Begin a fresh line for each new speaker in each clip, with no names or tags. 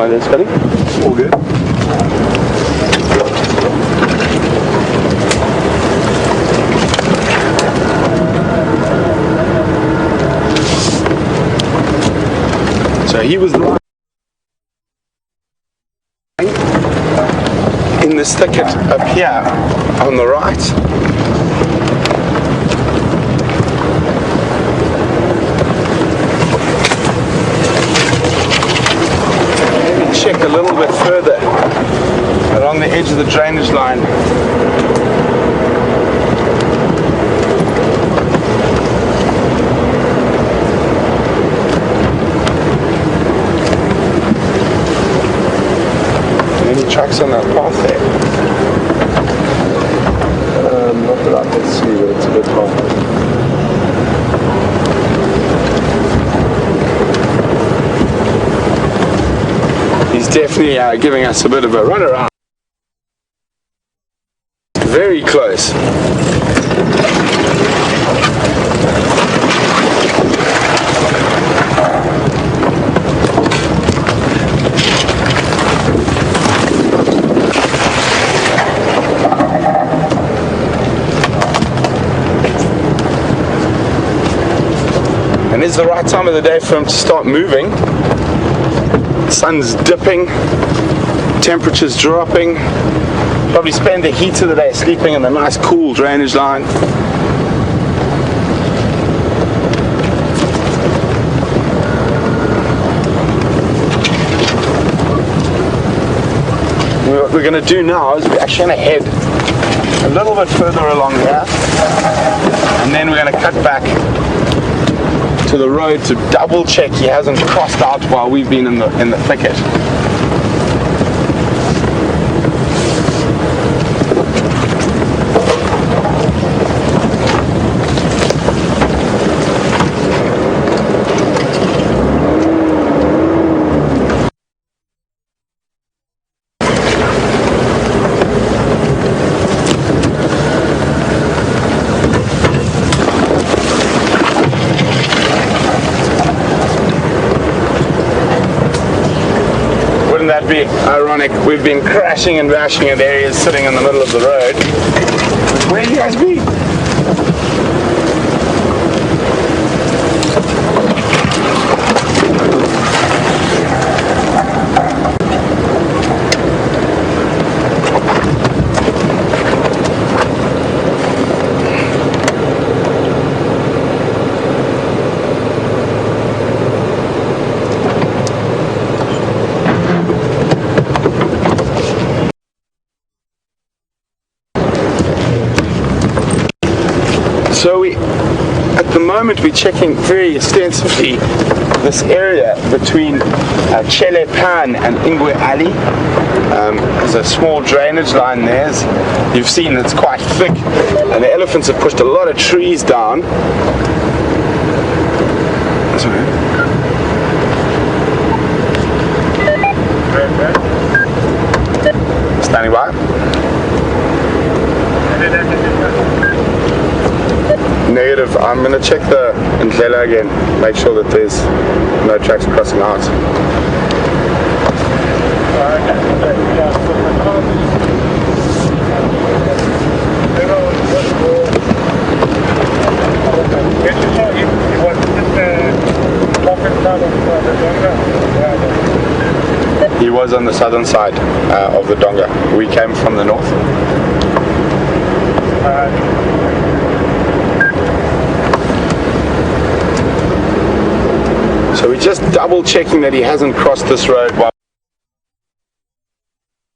my there, Scotty.
All good.
So he was lying in this thicket up here on the right. Maybe check a little bit further along the edge of the drainage line. Any tracks on that path there?
Not that I can see, but it's a bit hard.
He's definitely giving us a bit of a runaround. Very close. And it's the right time of the day for him to start moving. The sun's dipping, temperature's dropping. Probably spend the heat of the day sleeping in the nice cool drainage line. What we're going to do now is we're actually going to head a little bit further along here, and then we're going to cut back to the road to double check he hasn't crossed out while we've been in the thicket. That be ironic? We've been crashing and bashing and there he is sitting in the middle of the road. Where do you guys be? So at the moment we're checking very extensively this area between Chele Pan and Ingwe Alley. There's a small drainage line there. As you've seen, it's quite thick and the elephants have pushed a lot of trees down. Standing by. Negative. I'm going to check the Ndlela again, make sure that there's no tracks crossing out. He was on the southern side of the Donga. We came from the north. So we're just double checking that he hasn't crossed this road while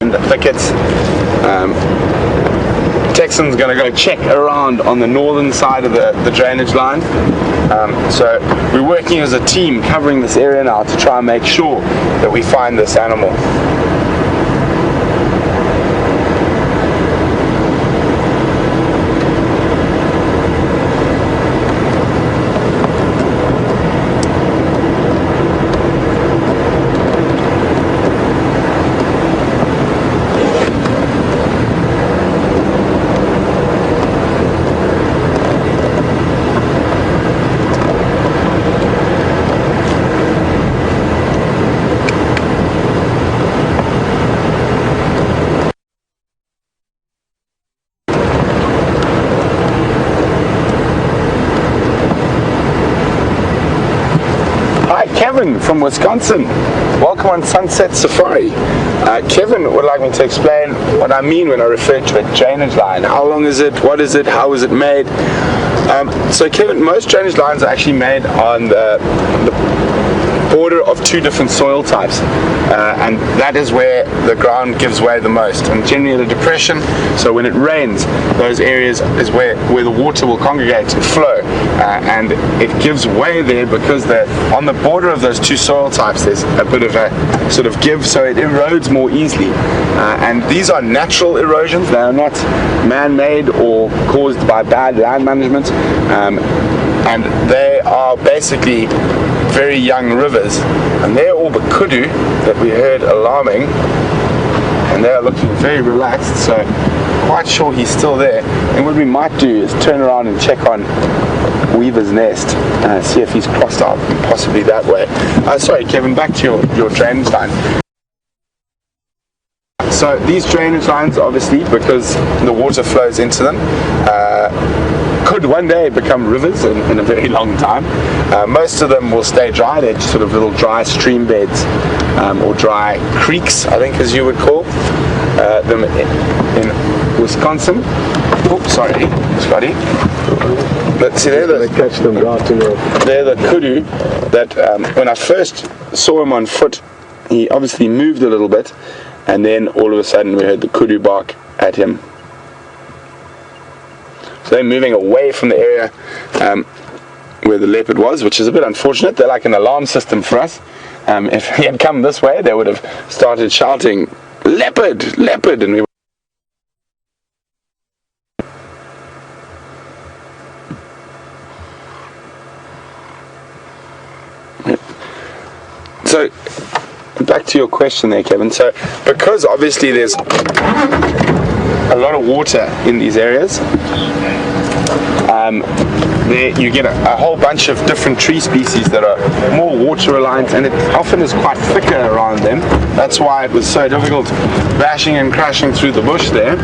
in the thickets. Texan's going to go check around on the northern side of the drainage line. So we're working as a team covering this area now to try and make sure that we find this animal. Kevin from Wisconsin. Welcome on Sunset Safari. Kevin would like me to explain what I mean when I refer to a drainage line. How long is it? What is it? How is it made? So Kevin, most drainage lines are actually made on the border of two different soil types, and that is where the ground gives way the most, and generally the depression. So when it rains, those areas is where the water will congregate and flow, and it gives way there because on the border of those two soil types there's a bit of a sort of give, so it erodes more easily, and these are natural erosions. They are not man-made or caused by bad land management, and they are basically very young rivers, and they're all the kudu that we heard alarming, and they are looking very relaxed, so quite sure he's still there. And what we might do is turn around and check on Weaver's nest, see if he's crossed out possibly that way. Sorry Kevin, back to your drainage line. So these drainage lines, obviously, because the water flows into them, could one day become rivers in a very long time. Most of them will stay dry. They're just sort of little dry stream beds, or dry creeks, I think as you would call them in Wisconsin. Oops, sorry, Scotty. But see, they're the kudu that when I first saw him on foot, he obviously moved a little bit, and then all of a sudden we heard the kudu bark at him. So they're moving away from the area where the leopard was, which is a bit unfortunate. They're like an alarm system for us. If he had come this way, they would have started shouting, "Leopard! Leopard!" and we So, back to your question there, Kevin. So, because obviously there's a lot of water in these areas, there you get a whole bunch of different tree species that are more water reliant, and it often is quite thicker around them. That's why it was so difficult bashing and crashing through the bush there.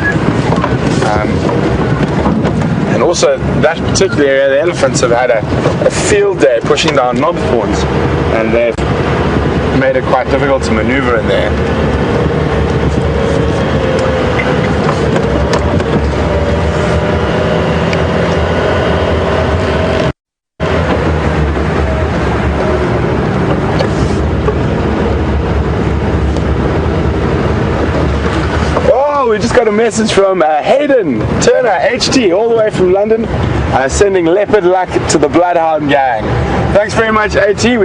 And also that particular area, the elephants have had a field day pushing down knob thorns, and they've made it quite difficult to maneuver in there. We just got a message from Hayden Turner, HT, all the way from London, sending leopard luck to the Bloodhound gang. Thanks very much, HT.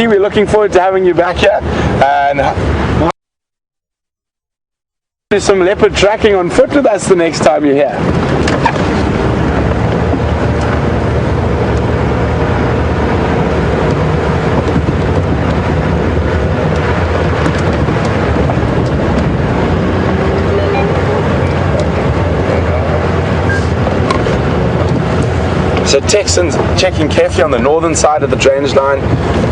We're looking forward to having you back here, and do some leopard tracking on foot with us the next time you're here. So Texans checking carefully on the northern side of the drainage line.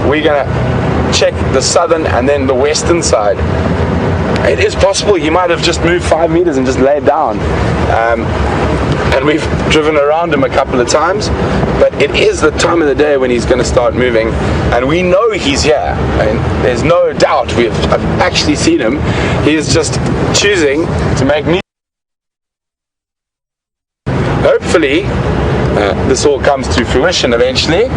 We're going to check the southern and then the western side. It is possible he might have just moved 5 meters and just laid down. And we've driven around him a couple of times, but it is the time of the day when he's going to start moving, and we know he's here. I mean, there's no doubt. I've actually seen him. He is just choosing to make me. Hopefully, this all comes to fruition eventually.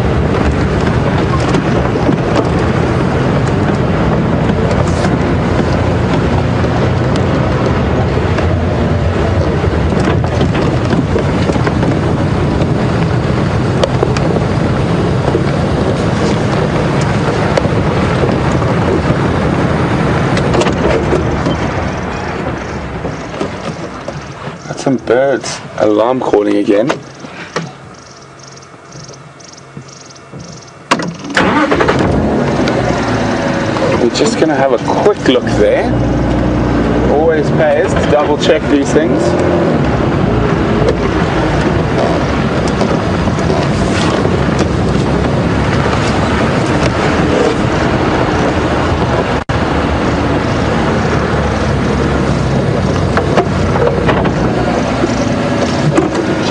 Got some birds alarm calling again. Just going to have a quick look there. Always pays to double check these things.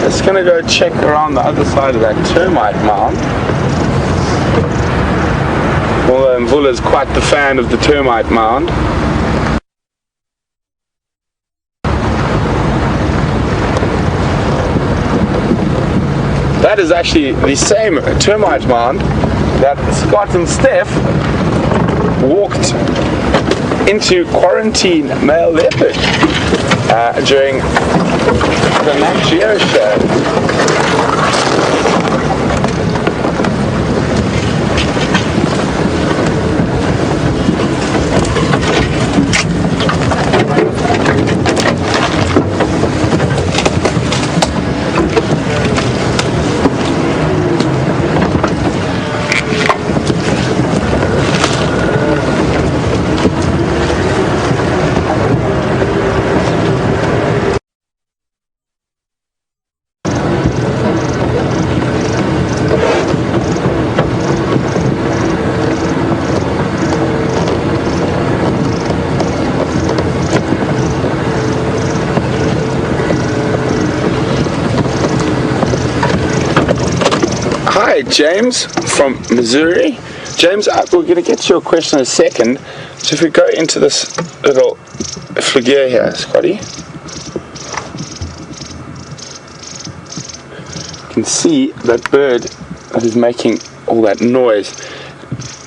Just going to go check around the other side of that termite mound. although Mvula is quite the fan of the termite mound. That is actually the same termite mound that Scott and Steph walked into quarantine male leopard during the Nat Geo show. Hi, James from Missouri. James, we're going to get to your question in a second. So if we go into this little figure here, Scotty, you can see that bird that is making all that noise.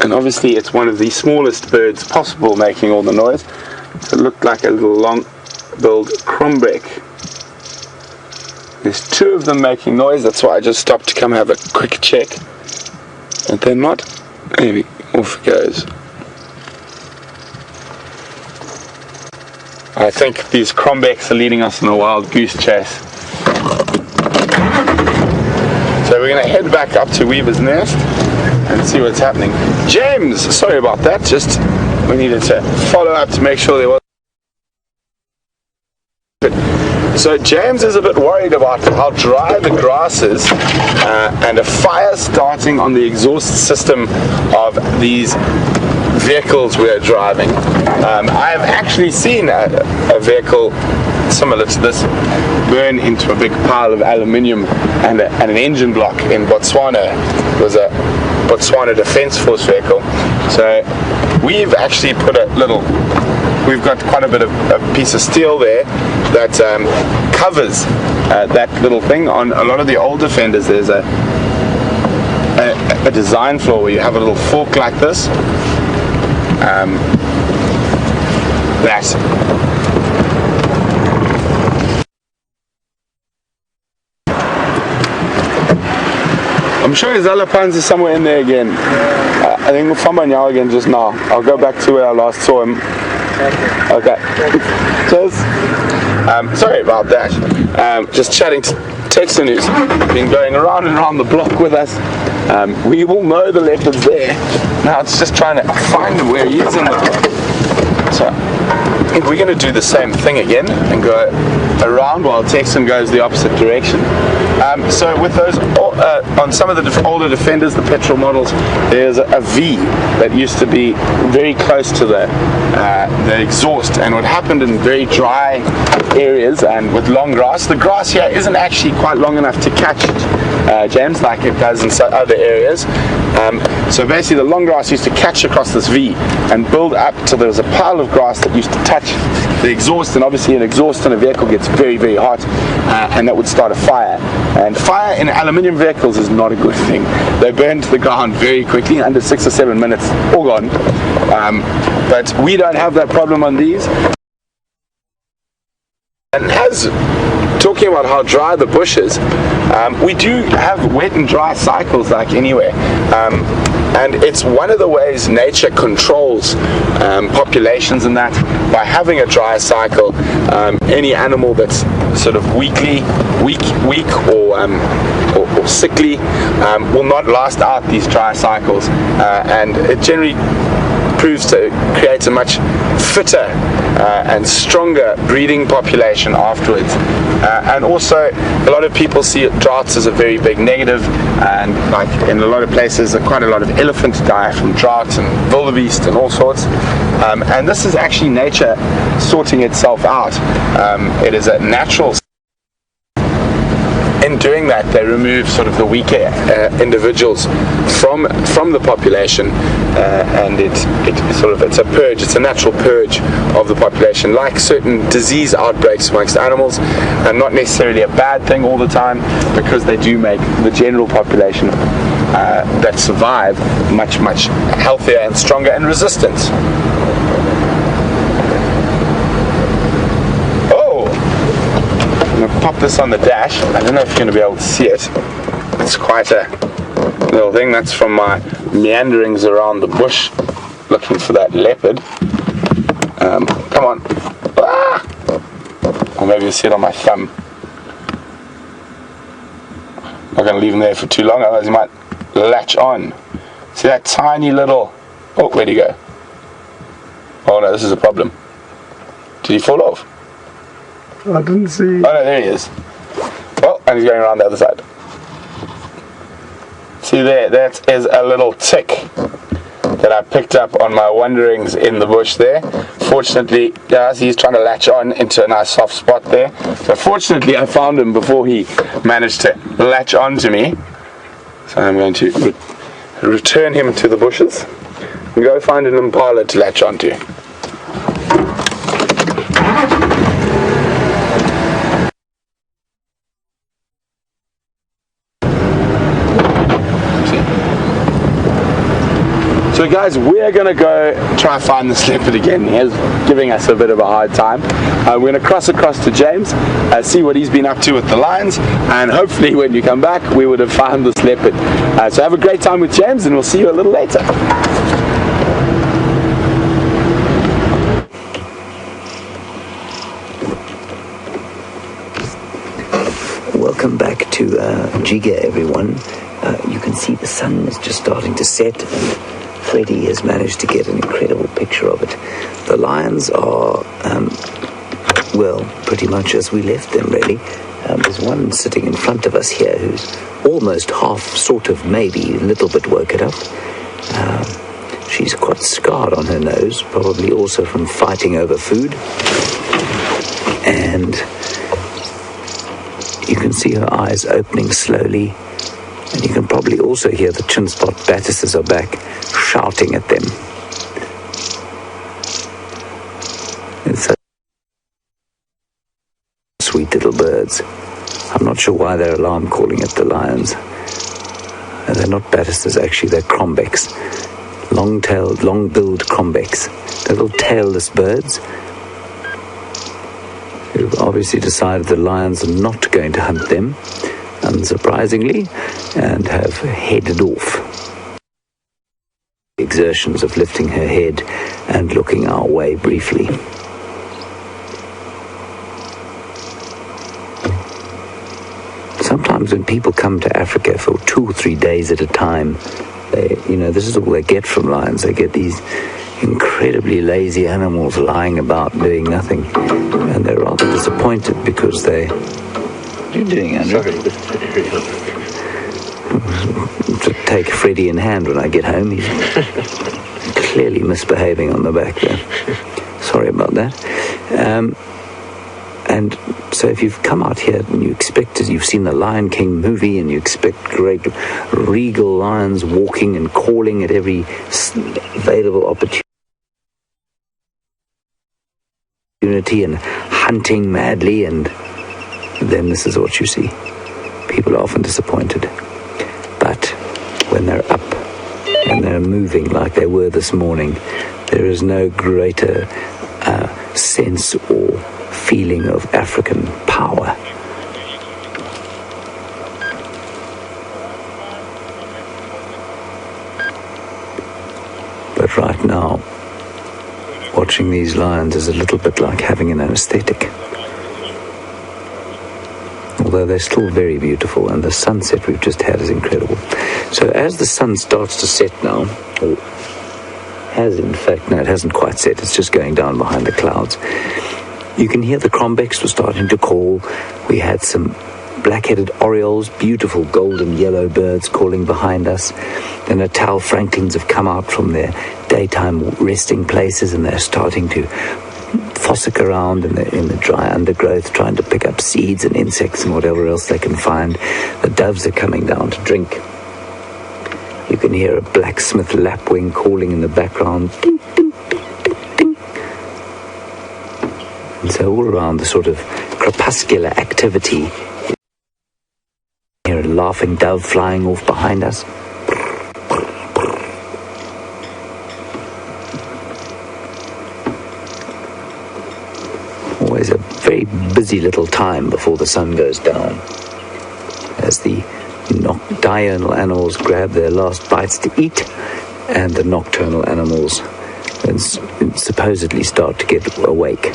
And obviously it's one of the smallest birds possible making all the noise. So it looked like a little long-billed crombeck. There's two of them making noise, that's why I just stopped to come have a quick check. And they're not. Maybe off it goes. I think these crombecks are leading us on a wild goose chase. So we're going to head back up to Weaver's Nest and see what's happening. James, sorry about that, just we needed to follow up to make sure there was. So James is a bit worried about how dry the grass is and a fire starting on the exhaust system of these vehicles we're driving. I have actually seen a vehicle similar to this burn into a big pile of aluminium and an engine block in Botswana. It was a Botswana Defence Force vehicle. So we've actually put we've got quite a bit of a piece of steel there that covers that little thing. On a lot of the old Defenders there's a design flaw where you have a little fork like this I'm sure Zalapans is somewhere in there again. I think we'll find Nyao again just now. I'll go back to where I last saw him. Okay. Cheers. Sorry about that. Just chatting to Texan, who's been going around and around the block with us. We all know the leopard's there. Now it's just trying to find where he is in the block. So I think we're going to do the same thing again and go around while Texan goes the opposite direction. So with those, on some of the older Defenders, the petrol models, there's a V that used to be very close to the exhaust, and what happened in very dry areas and with long grass, the grass here isn't actually quite long enough to catch it, James, like it does in some other areas. So basically the long grass used to catch across this V and build up till there was a pile of grass that used to touch the exhaust, and obviously an exhaust in a vehicle gets very, very hot, and that would start a fire. And fire in aluminium vehicles is not a good thing. They burn to the ground very quickly, under 6 or 7 minutes, all gone. But we don't have that problem on these. And as talking about how dry the bush is, we do have wet and dry cycles like anywhere. And it's one of the ways nature controls populations, and that by having a dry cycle, any animal that's sort of weak or sickly will not last out these dry cycles, and it generally proves to create a much fitter and stronger breeding population afterwards. And also a lot of people see droughts as a very big negative, and like in a lot of places quite a lot of elephant die from droughts and wildebeest and all sorts, and this is actually nature sorting itself out. It is a natural. In in doing that, they remove sort of the weaker individuals from the population, and it's a purge. It's a natural purge of the population, like certain disease outbreaks amongst animals, and not necessarily a bad thing all the time, because they do make the general population that survive much healthier and stronger and resistant. I'm going to pop this on the dash. I don't know if you're going to be able to see it. It's quite a little thing. That's from my meanderings around the bush looking for that leopard. Come on. Ah! Or maybe you'll see it on my thumb. I'm not going to leave him there for too long, otherwise he might latch on. See that tiny little... Oh, where'd he go? Oh no, this is a problem. Did he fall off?
I didn't see.
Oh no, there he is. Oh, and he's going around the other side. See there, that is a little tick that I picked up on my wanderings in the bush there. Fortunately, guys, he's trying to latch on into a nice soft spot there. So fortunately, I found him before he managed to latch on to me. So I'm going to return him to the bushes and go find an impala to latch onto. So guys, we're going to go try and find this leopard again. He's giving us a bit of a hard time. We're going to cross across to James, see what he's been up to with the lions, and hopefully when you come back we would have found this leopard. So have a great time with James, and we'll see you a little later.
Welcome back to Jiga, everyone. You can see the sun is just starting to set, and Freddie has managed to get an incredible picture of it. The lions are, well, pretty much as we left them, really. There's one sitting in front of us here who's almost half, sort of, maybe a little bit woken up. She's quite scarred on her nose, probably also from fighting over food. And you can see her eyes opening slowly. And you can probably also hear the chin spot Battises are back, shouting at them. It's such sweet little birds. I'm not sure why they're alarm calling at the lions. They're not Battises, actually, they're crombecs. Long-tailed, long-billed crombecs. They're little tailless birds who've obviously decided the lions are not going to hunt them, unsurprisingly, and have headed off. Exertions of lifting her head and looking our way briefly. Sometimes when people come to Africa for 2 or 3 days at a time, this is all they get from lions. They get these incredibly lazy animals lying about doing nothing, and they're rather disappointed because they... What are you doing, Andrew? To take Freddie in hand when I get home. He's clearly misbehaving on the back there. Sorry about that. And so if you've come out here and you expect, you've seen the Lion King movie and you expect great regal lions walking and calling at every available opportunity and hunting madly, and then this is what you see. People are often disappointed. But when they're up and they're moving like they were this morning, there is no greater sense or feeling of African power. But right now, watching these lions is a little bit like having an anesthetic. Although they're still very beautiful, and the sunset we've just had is incredible. So as the sun starts to set now, or has in fact, no, it hasn't quite set, it's just going down behind the clouds, you can hear the crombecs were starting to call. We had some black-headed orioles, beautiful golden yellow birds calling behind us. The Natal franklins have come out from their daytime resting places, and they're starting to fossick around in the dry undergrowth, trying to pick up seeds and insects and whatever else they can find. The doves are coming down to drink. You can hear a blacksmith lapwing calling in the background. Ding, ding, ding, ding, ding. And so all around the sort of crepuscular activity, you hear a laughing dove flying off behind us. Always a very busy little time before the sun goes down, as the diurnal animals grab their last bites to eat, and the nocturnal animals supposedly start to get awake.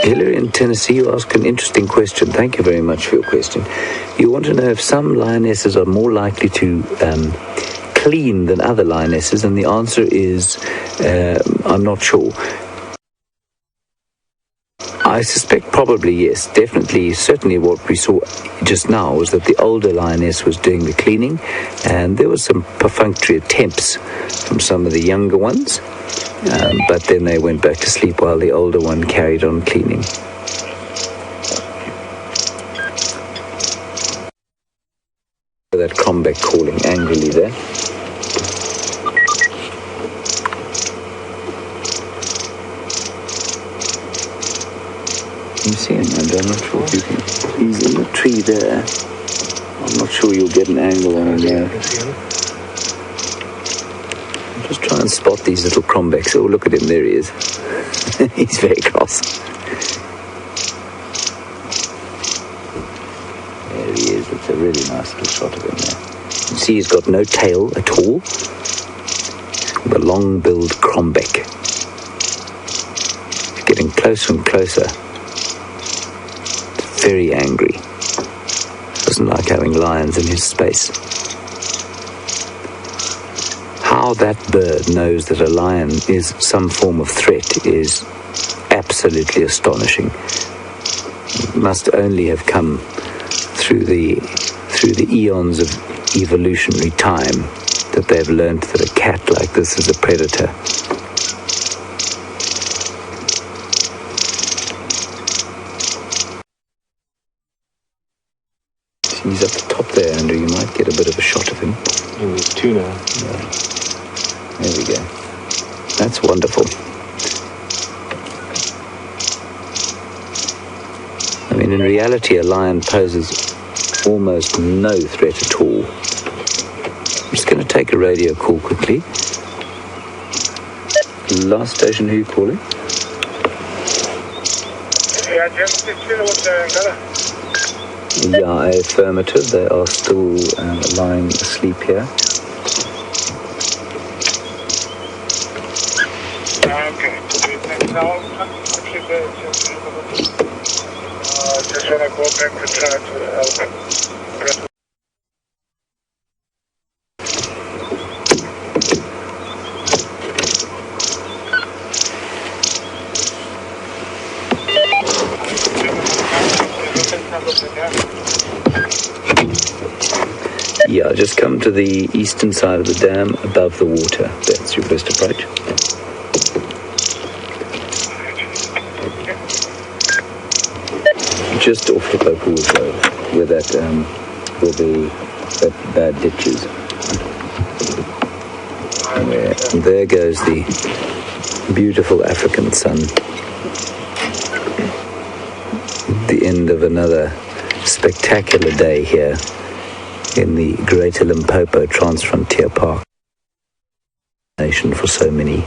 Hillary in Tennessee, you ask an interesting question. Thank you very much for your question. You want to know if some lionesses are more likely to clean than other lionesses, and the answer is I'm not sure. I suspect probably yes. Definitely, certainly what we saw just now was that the older lioness was doing the cleaning, and there was some perfunctory attempts from some of the younger ones, but then they went back to sleep while the older one carried on cleaning. That crombeck calling angrily there. You see him, and I'm not sure if you can. He's in the tree there. I'm not sure you'll get an angle on him there. I'm just trying to spot these little crombecks. Oh, look at him, there he is. He's very cross. There he is. It's a really nice little shot of him there. You see he's got no tail at all. The long-billed crombeck. Getting closer and closer. Very angry. Doesn't like having lions in his space. How that bird knows that a lion is some form of threat is absolutely astonishing. It must only have come through the eons of evolutionary time that they've learned that a cat like this is a predator. He's at the top there, Andrew. You might get a bit of a shot of him.
And there's two now.
Yeah. There we go. That's wonderful. I mean, in reality, a lion poses almost no threat at all. I'm just going to take a radio call quickly. Last station, who are you calling? Yeah, affirmative. They are still lying asleep here.
Okay. Now, just want to go back to try to help.
Yeah, just come to the eastern side of the dam above the water. That's your best approach. Just off the Popoo's Road, where that bad ditches. And there goes the beautiful African sun. The end of another spectacular day here in the Greater Limpopo Transfrontier Park nation for so many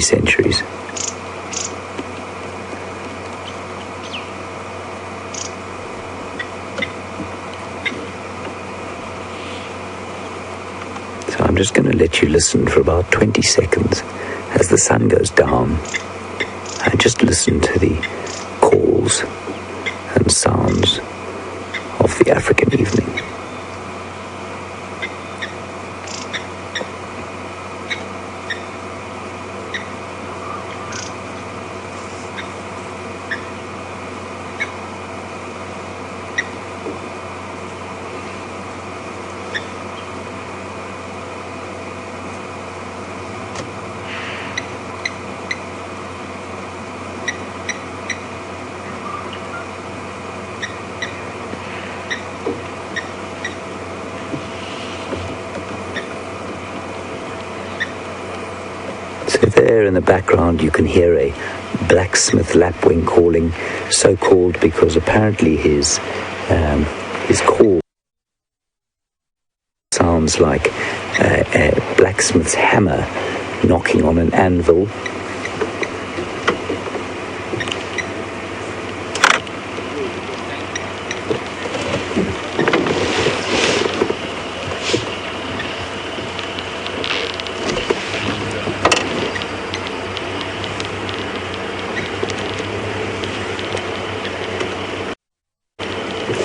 centuries. So I'm just going to let you listen for about 20 seconds as the sun goes down, and just listen to the calls and sounds of the African evening. So there in the background you can hear a blacksmith lapwing calling, so called because apparently his call sounds like a blacksmith's hammer knocking on an anvil.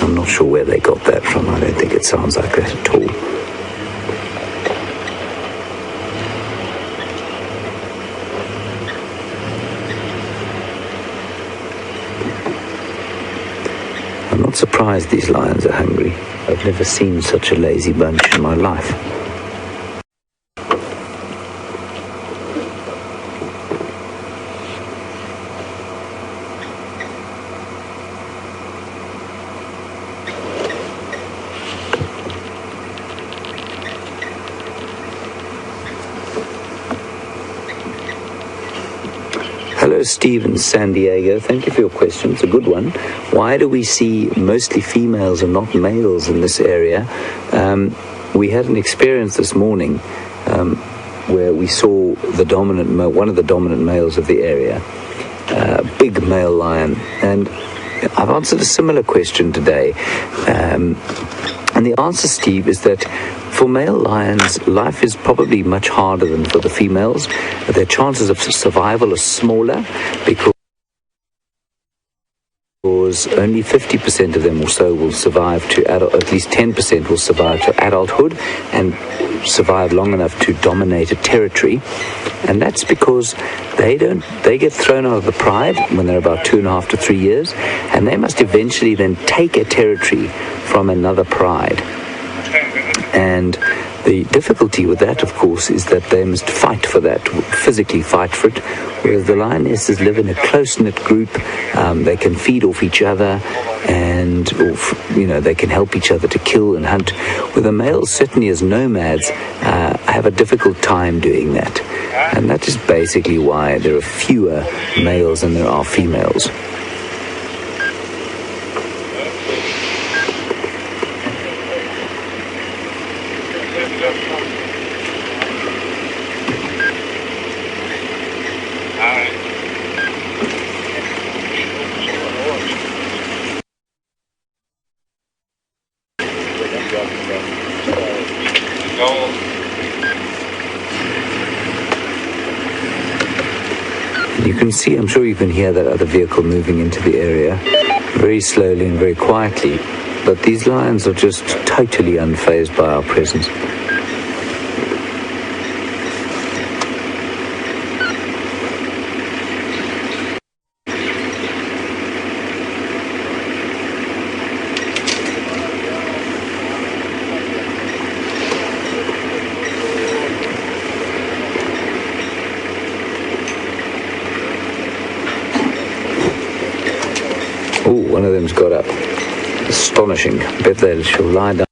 I'm not sure where they got that from. I don't think it sounds like that at all. I'm not surprised these lions are hungry. I've never seen such a lazy bunch in my life. Hello, Steve in San Diego. Thank you for your question. It's a good one. Why do we see mostly females and not males in this area? We had an experience this morning where we saw one of the dominant males of the area, a big male lion. And I've answered a similar question today. And the answer, Steve, is that for male lions, life is probably much harder than for the females. Their chances of survival are smaller because only 50% of them or so will survive to adult, at least 10% will survive to adulthood and survive long enough to dominate a territory. And that's because they get thrown out of the pride when they're about 2.5 to 3 years, and they must eventually then take a territory from another pride. And the difficulty with that, of course, is that they must fight for that, physically fight for it, whereas the lionesses live in a close-knit group. They can feed off each other, and they can help each other to kill and hunt. Where the males, certainly as nomads, have a difficult time doing that. And that is basically why there are fewer males than there are females. You can see, I'm sure you can hear that other vehicle moving into the area very slowly and very quietly, but these lions are just totally unfazed by our presence. One of them's got up. Astonishing. Bet that she'll lie down.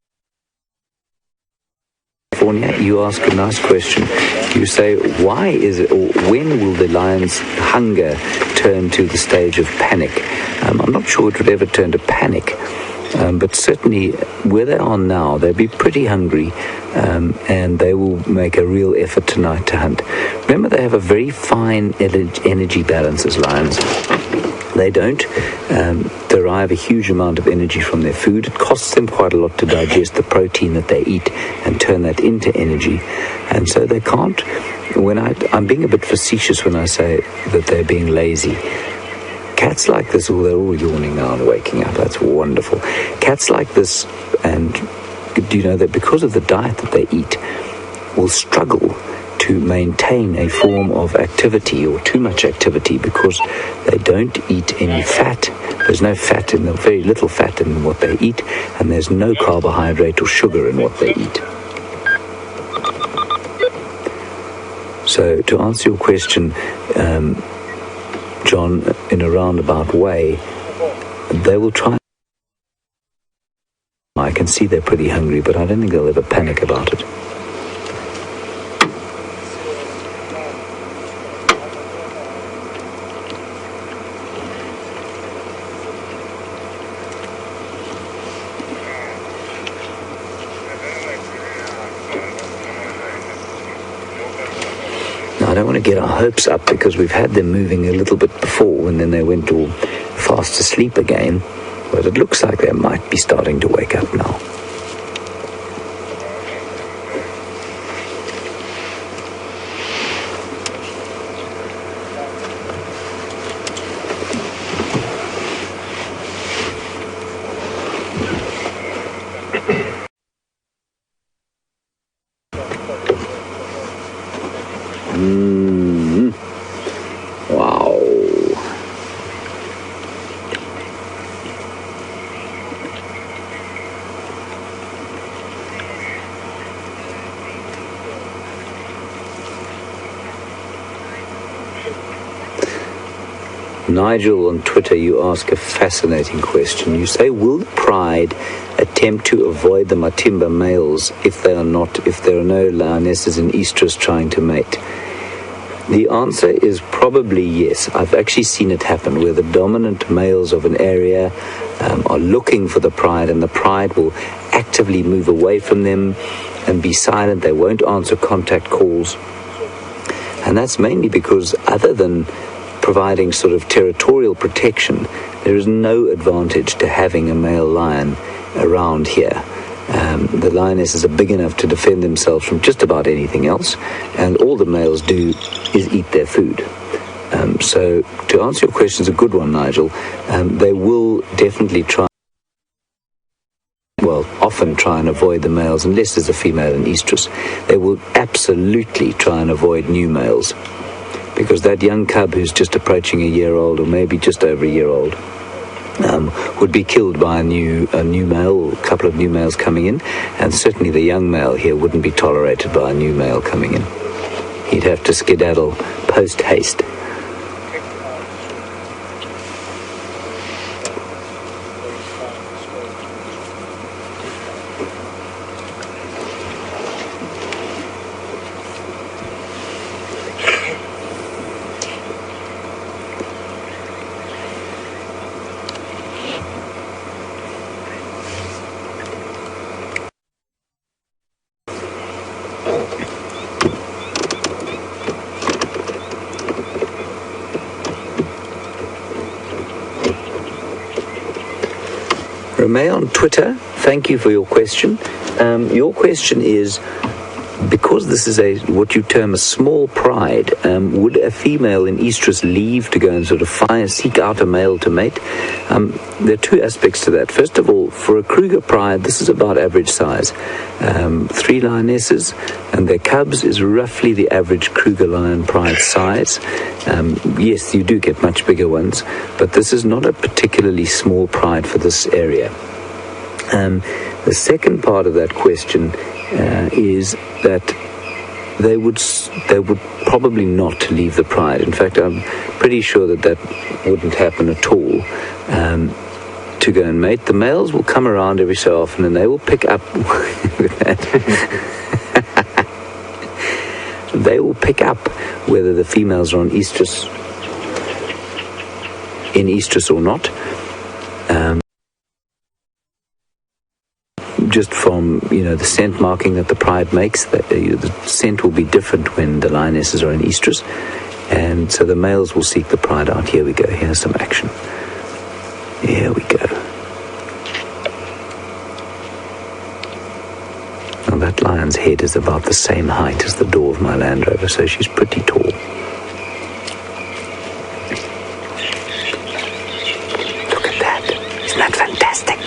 California, you ask a nice question. You say, why is it, or when will the lion's hunger turn to the stage of panic? I'm not sure it would ever turn to panic, but certainly where they are now, they'll be pretty hungry, and they will make a real effort tonight to hunt. Remember, they have a very fine energy balance as lions. They don't derive a huge amount of energy from their food. It costs them quite a lot to digest the protein that they eat and turn that into energy. And so they can't, I'm being a bit facetious when I say that they're being lazy. Cats like this, they're all yawning now and waking up. That's wonderful. Cats like this, and do you know that because of the diet that they eat, will struggle to maintain a form of activity or too much activity because they don't eat any fat. There's no fat in them, very little fat in what they eat, and there's no carbohydrate or sugar in what they eat. So to answer your question, John, in a roundabout way, they will try. I can see they're pretty hungry, but I don't think they'll ever panic about it. Now, I don't want to get our hopes up because we've had them moving a little bit before and then they went all fast asleep again. But it looks like they might be starting to wake up now. Wow. Nigel on Twitter, you ask a fascinating question. You say, will the pride attempt to avoid the Matimba males if there are no lionesses and estrus trying to mate? The answer is probably yes. I've actually seen it happen where the dominant males of an area are looking for the pride, and the pride will actively move away from them and be silent. They won't answer contact calls. And that's mainly because other than providing sort of territorial protection, there is no advantage to having a male lion around here. The lionesses are big enough to defend themselves from just about anything else, and all the males do is eat their food. So to answer your question, is a good one, Nigel. They will definitely often try and avoid the males unless there's a female in estrus. They will absolutely try and avoid new males, because that young cub who's just approaching a year old, or maybe just over a year old, would be killed by a new male, a couple of new males coming in, and certainly the young male here wouldn't be tolerated by a new male coming in. He'd have to skedaddle post-haste. May on Twitter, thank you for your question. Your question is, because this is what you term a small pride, would a female in estrus leave to go and sort of seek out a male to mate? There are two aspects to that. First of all, for a Kruger pride, this is about average size. 3 lionesses and their cubs is roughly the average Kruger lion pride size. Yes, you do get much bigger ones, but this is not a particularly small pride for this area. The second part of that question is that they would probably not leave the pride. In fact, I'm pretty sure that wouldn't happen at all. To go and mate, the males will come around every so often, and they will pick up. They will pick up whether the females are in estrus or not. Just from the scent marking that the pride makes, that the scent will be different when the lionesses are in estrus, and so the males will seek the pride out. Here we go. Here's some action. Here we go. Now that lion's head is about the same height as the door of my Land Rover, so she's pretty tall. Look at that. Isn't that fantastic?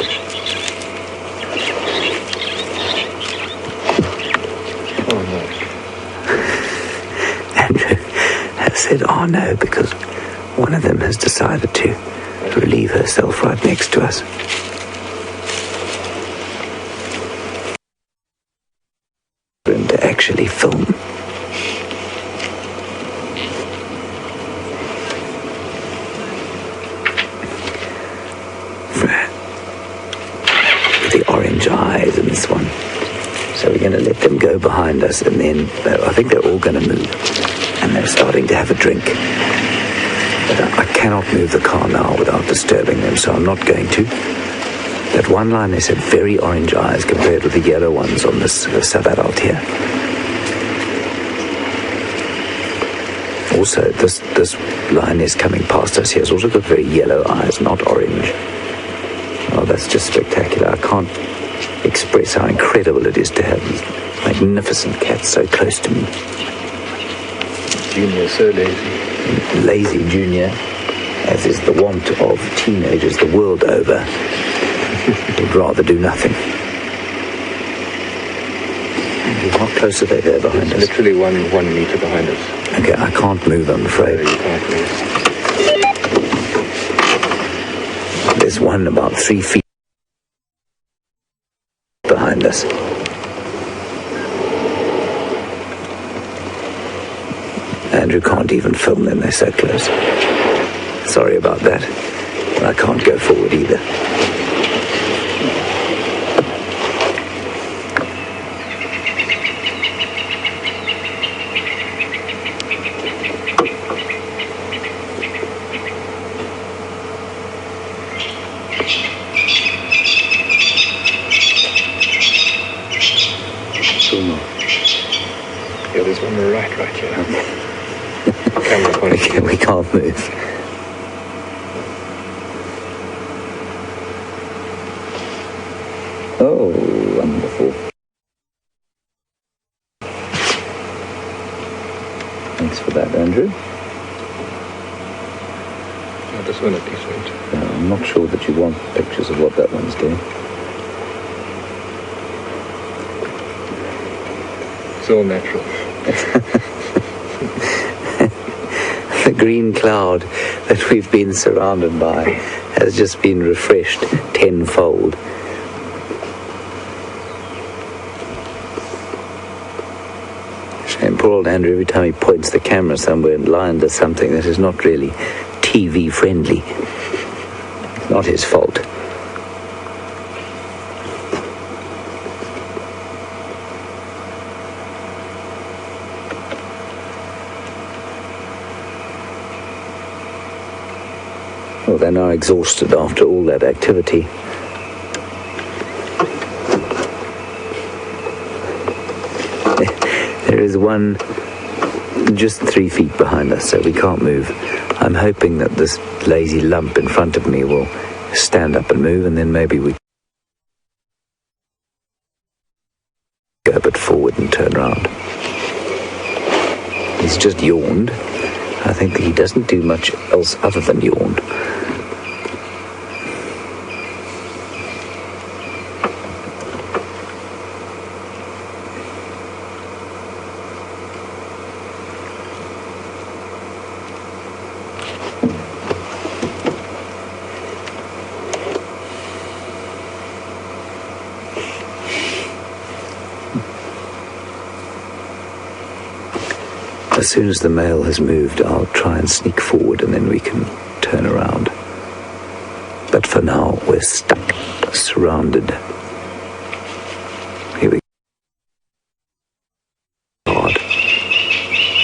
said, oh no, because one of them has decided to relieve herself right next to us. And to actually film. The orange eyes in this one. So we're going to let them go behind us, and then I think they're all going to move, and they're starting to have a drink. But I cannot move the car now without disturbing them, so I'm not going to. That one lioness had very orange eyes compared with the yellow ones on this sub-adult here. Also, this lioness coming past us here has also got very yellow eyes, not orange. Oh, that's just spectacular. I can't express how incredible it is to have these magnificent cats so close to me.
Junior's so lazy.
Lazy Junior, as is the wont of teenagers the world over, would rather do nothing. How close are they there behind us?
Literally one meter behind us.
Okay, I can't move, I'm afraid.
You can't move.
There's one about 3 feet behind us. Andrew can't even film them, they're so close. Sorry about that. I can't go forward either.
Djuma. Yeah, there's one right here. Camera pointing.
We can't move. Oh, wonderful. Thanks for that, Andrew.
I just want a decent.
I'm not sure that you want pictures of what that one's doing.
It's all natural.
The green cloud that we've been surrounded by has just been refreshed tenfold. Shame, poor old Andrew, every time he points the camera somewhere and lion does something that is not really TV friendly. It's not his fault. Well, they're now exhausted after all that activity. There is one just 3 feet behind us, so we can't move. I'm hoping that this lazy lump in front of me will stand up and move, and then maybe we go a bit forward and turn around. He's just yawned. I think he doesn't do much else other than yawn. As soon as the male has moved, I'll try and sneak forward and then we can turn around. But for now, we're stuck, surrounded. Here we go. God.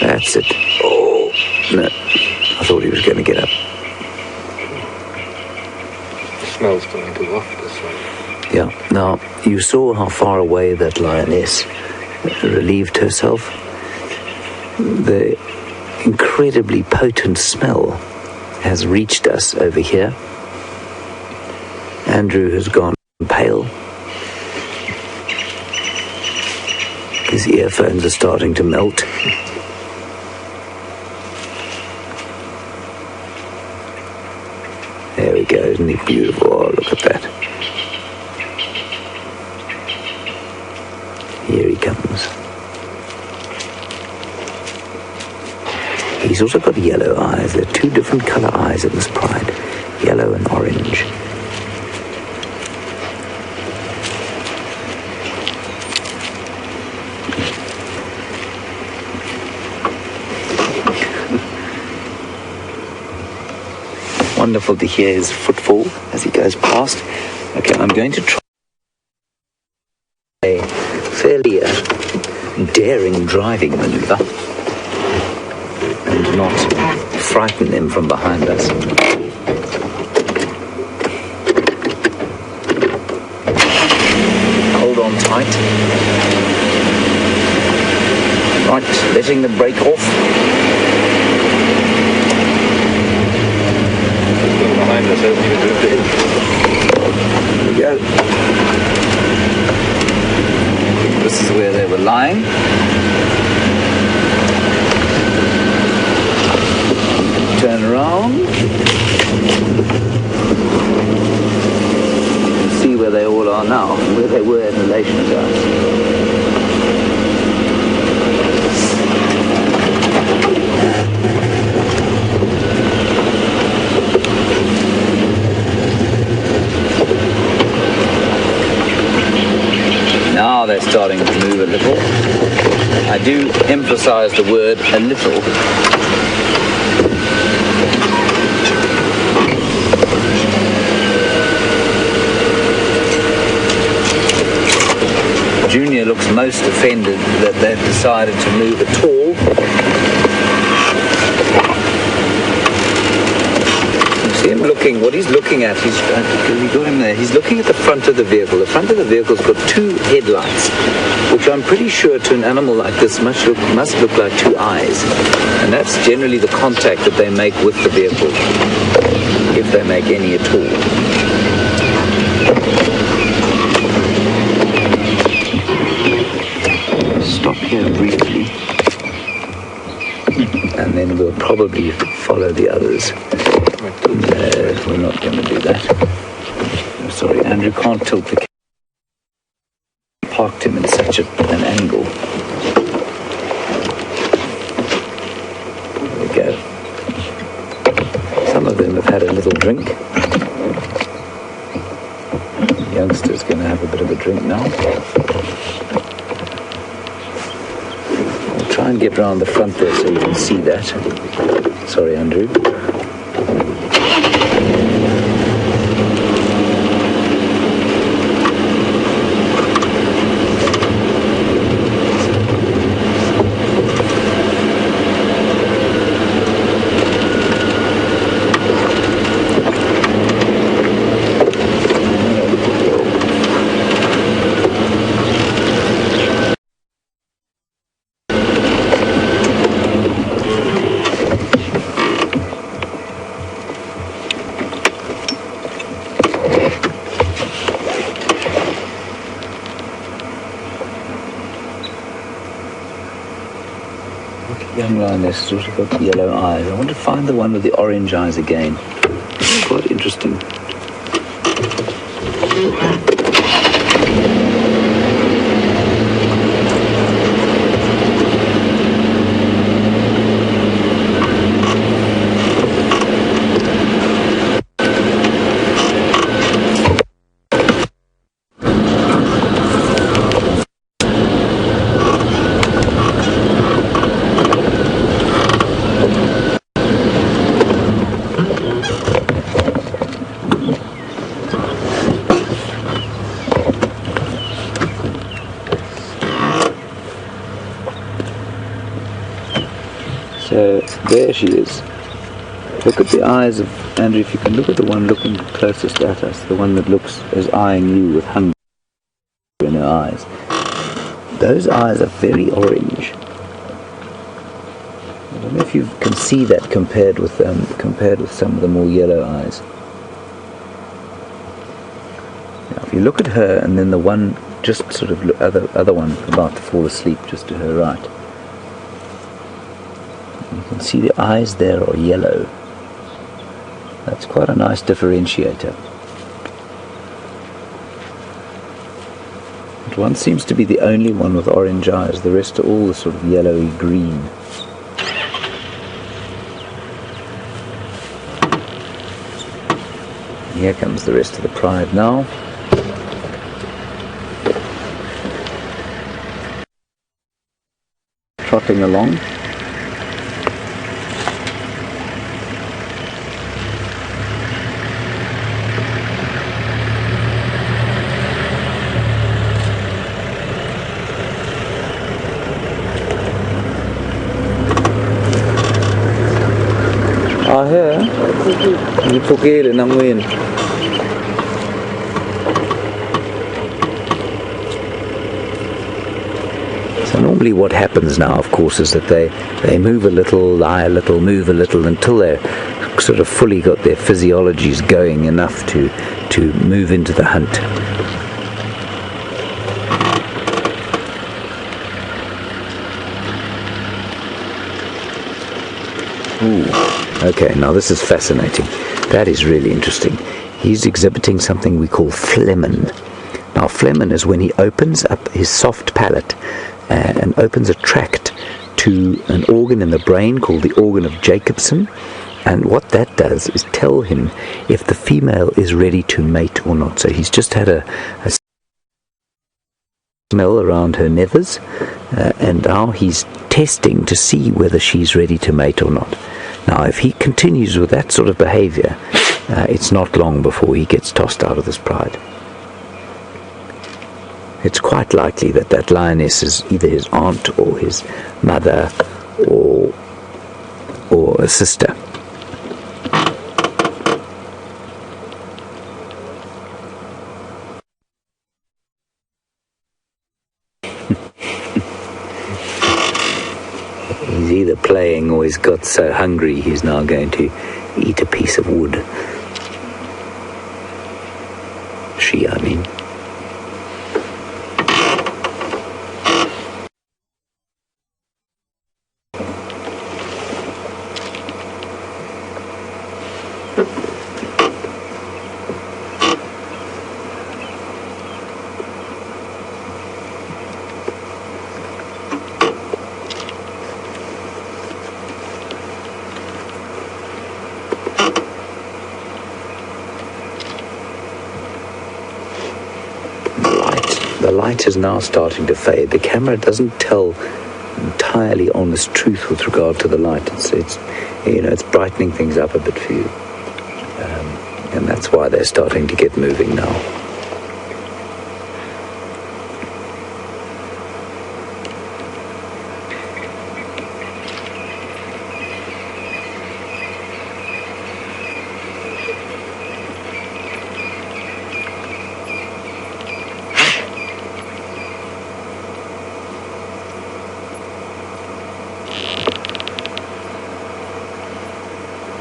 That's it. Oh, no. I thought he was going to get up.
The smell's starting to waft this way.
Yeah. Now, you saw how far away that lioness relieved herself. The incredibly potent smell has reached us over here. Andrew has gone pale. His earphones are starting to melt. There we go, isn't he beautiful? Oh, look at that. Here he comes. He's also got yellow eyes. There are two different colour eyes in this pride, yellow and orange. Wonderful to hear his footfall as he goes past. Okay, I'm going to try a fairly daring driving maneuver and not frighten them from behind us. Hold on tight. Right, letting the brake off.
Behind us, hasn't even moved it.
Here we go. This is where they were lying. Turn around. See where they all are now, where they were in relation to us. Now they're starting to move a little. I do emphasize the word a little. Junior looks most offended that they've decided to move at all. You see him looking, what he's looking at, we got him there, he's looking at the front of the vehicle. The front of the vehicle's got two headlights, which I'm pretty sure to an animal like this must look like two eyes. And that's generally the contact that they make with the vehicle, if they make any at all. Stop here briefly, and then we'll probably follow the others. No, we're not going to do that. Oh, sorry, Andrew can't tilt the camera. Parked him in such an angle. There we go. Some of them have had a little drink. The youngster's going to have a bit of a drink now. I'll try and get round the front there so you can see that. Sorry, Andrew. Young lioness sort of got yellow eyes. I want to find the one with the orange eyes again. It's quite interesting. So there she is. Look at the eyes of Andrew. If you can look at the one looking closest at us, the one that is eyeing you with hunger in her eyes. Those eyes are very orange. I don't know if you can see that compared with some of the more yellow eyes. Now, if you look at her and then the one just sort of other one about to fall asleep just to her right. You can see the eyes there are yellow. That's quite a nice differentiator. But one seems to be the only one with orange eyes. The rest are all sort of yellowy green. here comes the rest of the pride now. Trotting along. Here, ngipukile namwini. So normally what happens now, of course, is that they move a little, lie a little, move a little until they're sort of fully got their physiologies going enough to move into the hunt. Ooh. Okay, now this is fascinating. That is really interesting. He's exhibiting something we call phlegmon. Now, phlegmon is when he opens up his soft palate and opens a tract to an organ in the brain called the organ of Jacobson. And what that does is tell him if the female is ready to mate or not. So he's just had a smell around her nethers, and now he's testing to see whether she's ready to mate or not. Now, if he continues with that sort of behavior, it's not long before he gets tossed out of this pride. It's quite likely that that lioness is either his aunt or his mother or a sister. He's either playing or he's got so hungry he's now going to eat a piece of wood. She, I mean. The light is now starting to fade. The camera doesn't tell entirely honest truth with regard to the light. It's brightening things up a bit for you, and that's why they're starting to get moving now.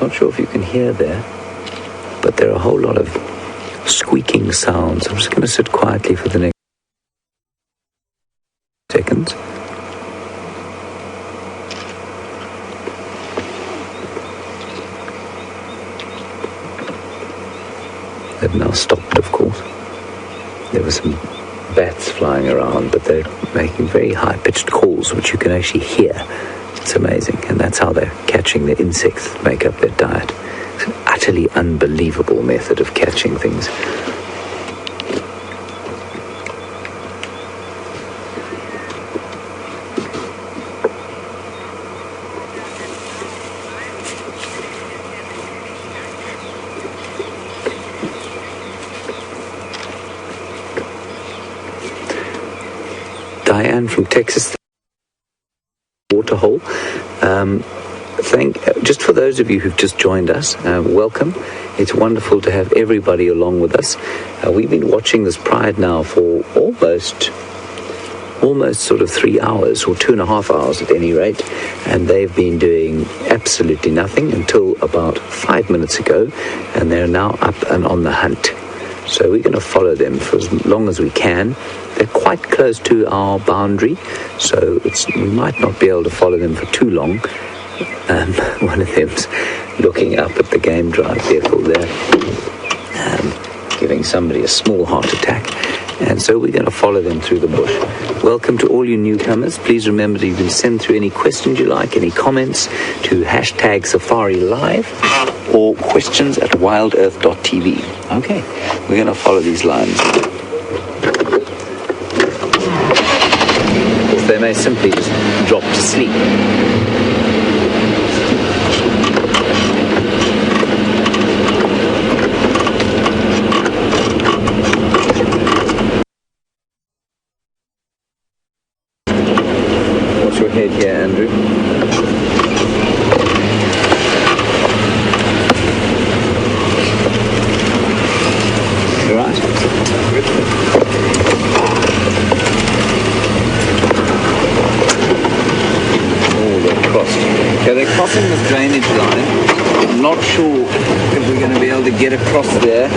Not sure if you can hear there, but there are a whole lot of squeaking sounds. I'm just going to sit quietly for the next seconds. They've now stopped, of course. There were some bats flying around, but they're making very high-pitched calls, which you can actually hear. It's amazing, and that's how they're catching the insects that make up their diet. It's an utterly unbelievable method of catching things. Diane from Texas. Waterhole. Just for those of you who've just joined us, welcome. It's wonderful to have everybody along with us. We've been watching this pride now for almost sort of 3 hours, or 2.5 hours at any rate, and they've been doing absolutely nothing until about 5 minutes ago, and they're now up and on the hunt. So we're going to follow them for as long as we can. They're quite close to our boundary, so we might not be able to follow them for too long. One of them's looking up at the game drive vehicle there, giving somebody a small heart attack. And so we're going to follow them through the bush. Welcome to all you newcomers. Please remember that you can send through any questions you like, any comments to #SafariLive, or questions@wildearth.tv. Okay, we're going to follow these lines. They may simply just drop to sleep. Watch your head here, Andrew. You all right? Okay, they're crossing this drainage line. I'm not sure if we're going to be able to get across there.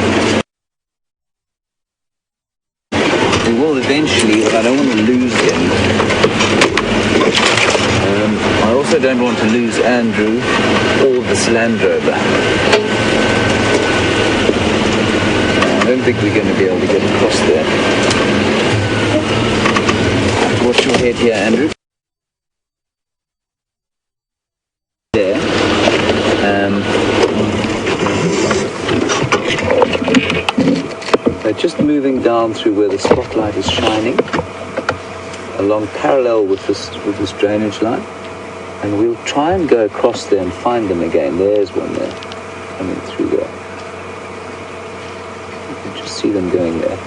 We will eventually, but I don't want to lose them. I also don't want to lose Andrew or this Land Rover. I don't think we're going to be able to get across there. Watch your head here, Andrew. There. They're just moving down through where the spotlight is shining, along parallel with this drainage line, and we'll try and go across there and find them again. There's one there, coming through there. You can just see them going there.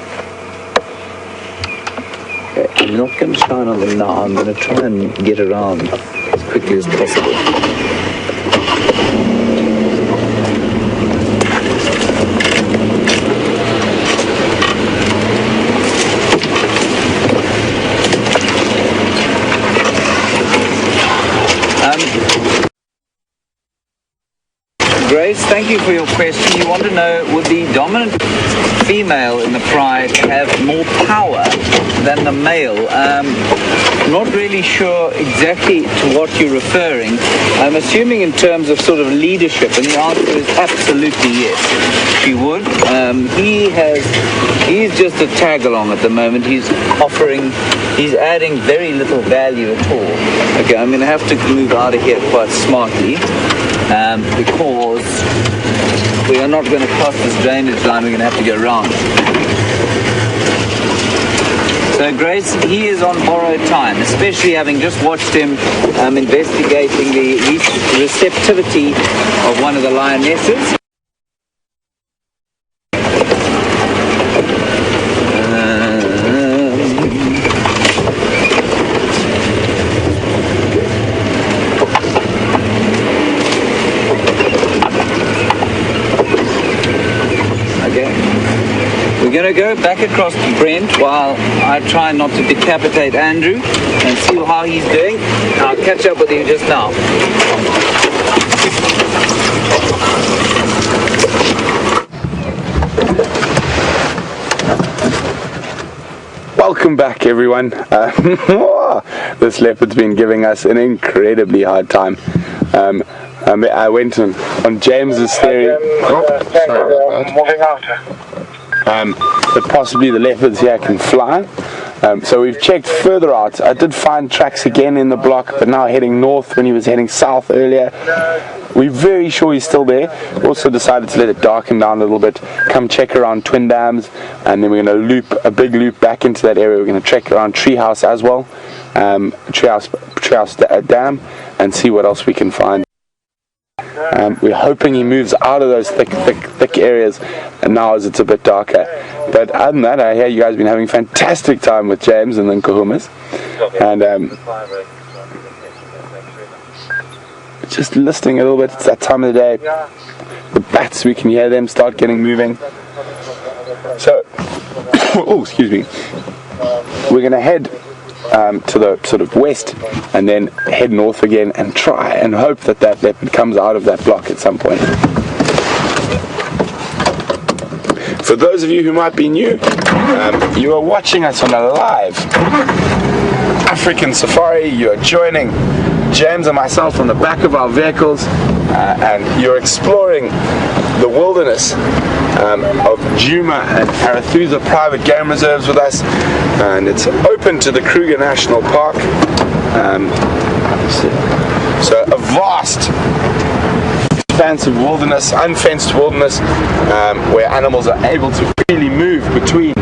Okay, I'm not going to shine on them now. I'm going to try and get around as quickly as possible. Grace, thank you for your question. You want to know, would the dominant female in the pride have more power than the male? I'm not really sure exactly to what you're referring. I'm assuming in terms of sort of leadership, and the answer is absolutely yes. She would. He's just a tag along at the moment. He's adding very little value at all. Okay, I'm going to have to move out of here quite smartly. Because we are not going to cross this drainage line, we're going to have to go round. So Grace, he is on borrowed time, especially having just watched him investigating the receptivity of one of the lionesses. We're going to go back across to Brent while I try not to decapitate Andrew and see how he's doing. I'll catch up with you just now.
Welcome back, everyone. This leopard's been giving us an incredibly hard time. I went on James's theory.
Moving out.
But possibly the leopards here can fly. So we've checked further out. I did find tracks again in the block, but now heading north when he was heading south earlier. We're very sure he's still there. Also decided to let it darken down a little bit, come check around Twin Dams, and then we're going to loop a big loop back into that area. We're going to check around Treehouse as well, Treehouse Dam, and see what else we can find. We're hoping he moves out of those thick areas, and now as it's a bit darker. But other than that, I hear you guys have been having fantastic time with James and the Nkuhumas. And just listening a little bit. It's that time of the day. The bats, we can hear them start getting moving. So, oh, excuse me. We're going to head to the sort of west and then head north again and try and hope that that leopard comes out of that block at some point. For those of you who might be new, you are watching us on a live African safari. You are joining James and myself on the back of our vehicles, and you're exploring the wilderness of Djuma and Arathusa private game reserves with us, and it's open to the Kruger National Park. So a vast expansive wilderness, unfenced wilderness, where animals are able to freely move between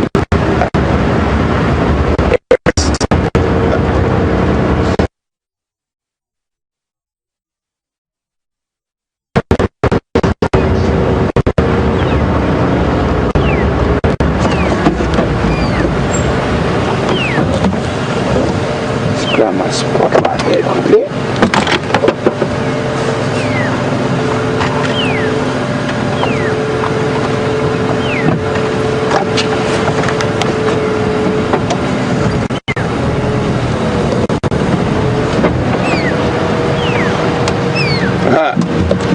grab my spotlight there quickly.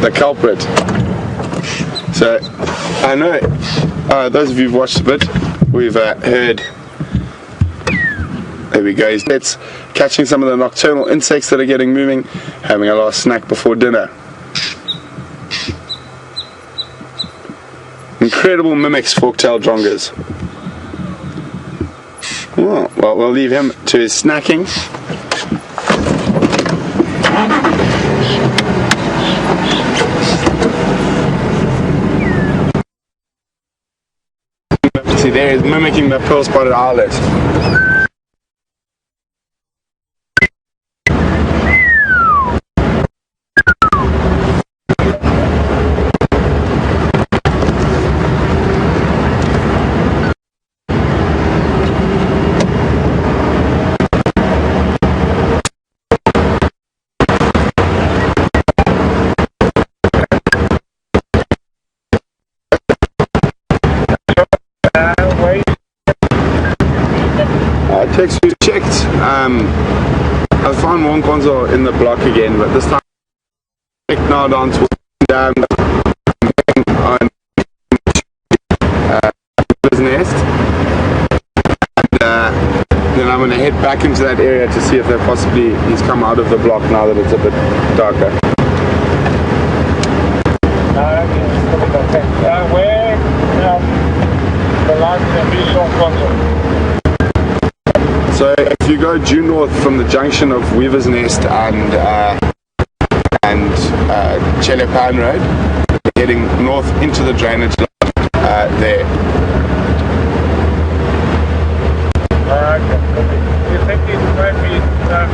The culprit. So I know those of you who've watched a bit, we've heard, there we go, it's catching some of the nocturnal insects that are getting moving, having a last snack before dinner. Incredible mimics, fork-tailed drongers. Oh, well, we'll leave him to his snacking. See, there is mimicking the pearl-spotted owlet. Text we checked. I found one console in the block again, but this time now down to down on his nest, and then I'm going to head back into that area to see if they possibly he's come out of the block now that it's a bit darker.
Where the last visual console.
So if you go due north from the junction of Weaver's Nest and Chelepan Road, heading north into the drainage there.
You think it might be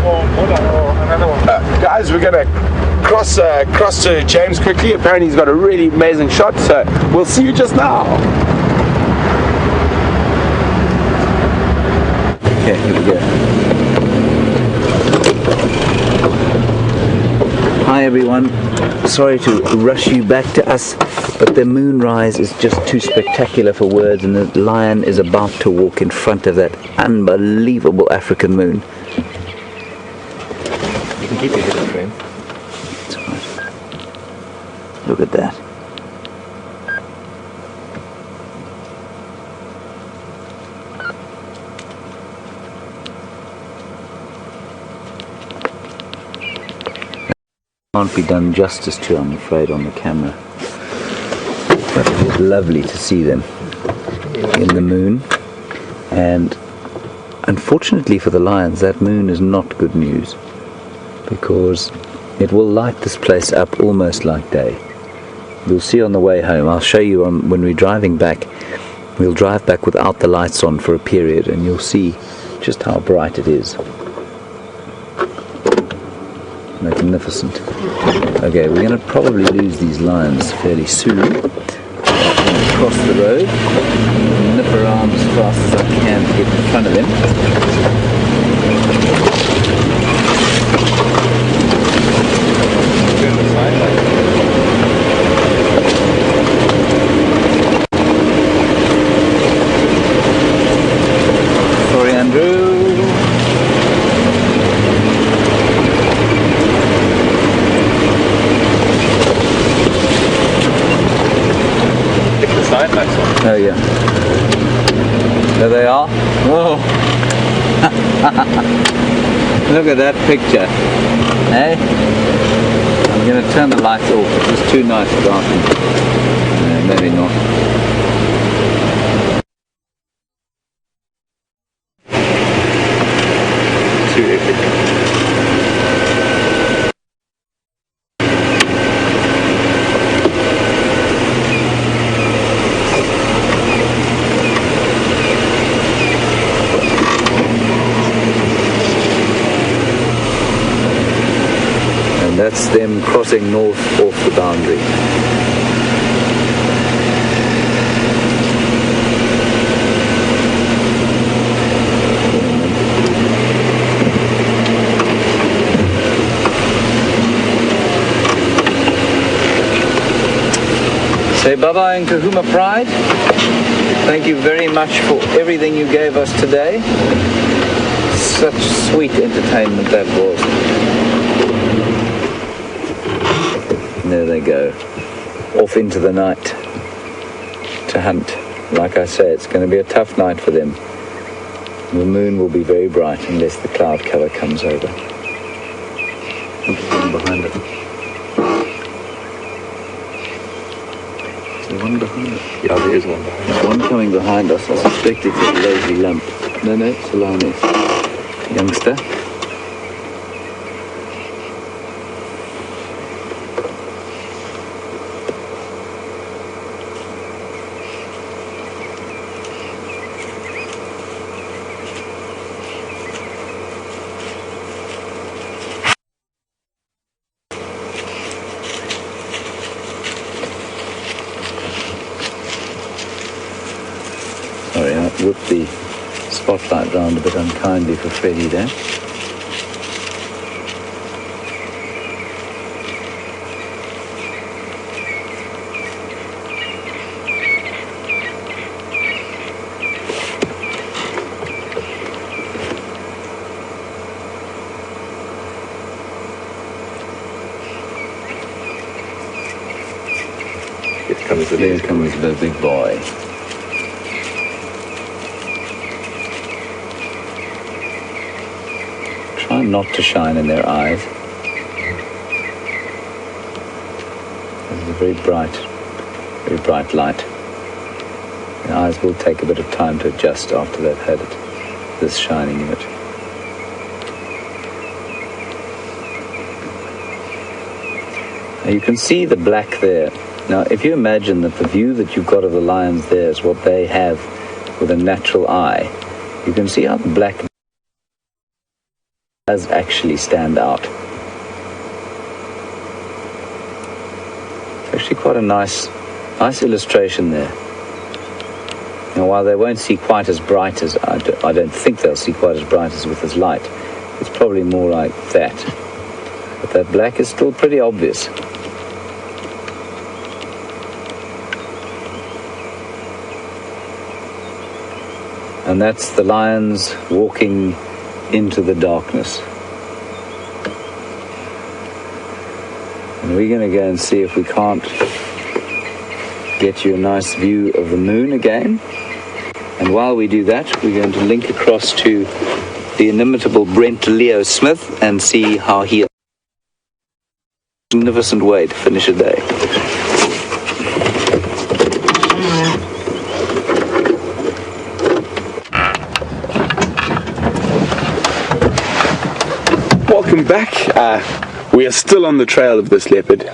for Buddha or another one?
Guys, we're gonna cross to James quickly. Apparently he's got a really amazing shot, so we'll see you just now.
Okay, here we go. Hi everyone, sorry to rush you back to us, but the moonrise is just too spectacular for words, and the lion is about to walk in front of that unbelievable African moon.
You can keep your head on frame.
That's right. Look at that. Can't be done justice to, I'm afraid, on the camera. But it is lovely to see them in the moon, and unfortunately for the lions, that moon is not good news, because it will light this place up almost like day. You'll see on the way home, I'll show you when we're driving back, we'll drive back without the lights on for a period, and you'll see just how bright it is. Magnificent. Okay, we're going to probably lose these lions fairly soon. I'm going to cross the road, nip around as fast as I can to get in front of them.
Turn the side light.
Sorry, Andrew.
Side lights on.
Oh yeah. There they are. Whoa. Look at that picture. Hey? I'm going to turn the lights off. It's just too nice to darken. Maybe not.
Too epic.
That's them crossing north off the boundary. Say bye-bye Nkuhuma Pride. Thank you very much for everything you gave us today. Such sweet entertainment that was. And there they go, off into the night to hunt. Like I say, it's going to be a tough night for them. The moon will be very bright unless the cloud cover comes over. Look at one behind it. Is there one behind it?
Yeah, there is one behind.
There's one coming behind us. I suspect it's a lazy lump. No, it's a lioness. Youngster. Sorry, I whipped the spotlight round a bit unkindly for Freddie there. Here comes the big boy. Try not to shine in their eyes. This is a very bright light. Their eyes will take a bit of time to adjust after they've had it, this shining in it. Now you can see the black there. Now, if you imagine that the view that you've got of the lions there is what they have with a natural eye, you can see how the black does actually stand out. It's actually quite a nice illustration there. Now, while they won't see quite as bright as, I don't think they'll see quite as bright as with this light, it's probably more like that. But that black is still pretty obvious. And that's the lions walking into the darkness. And we're going to go and see if we can't get you a nice view of the moon again. And while we do that, we're going to link across to the inimitable Brent Leo Smith and see how he... Magnificent way to finish a day.
Welcome back. We are still on the trail of this leopard.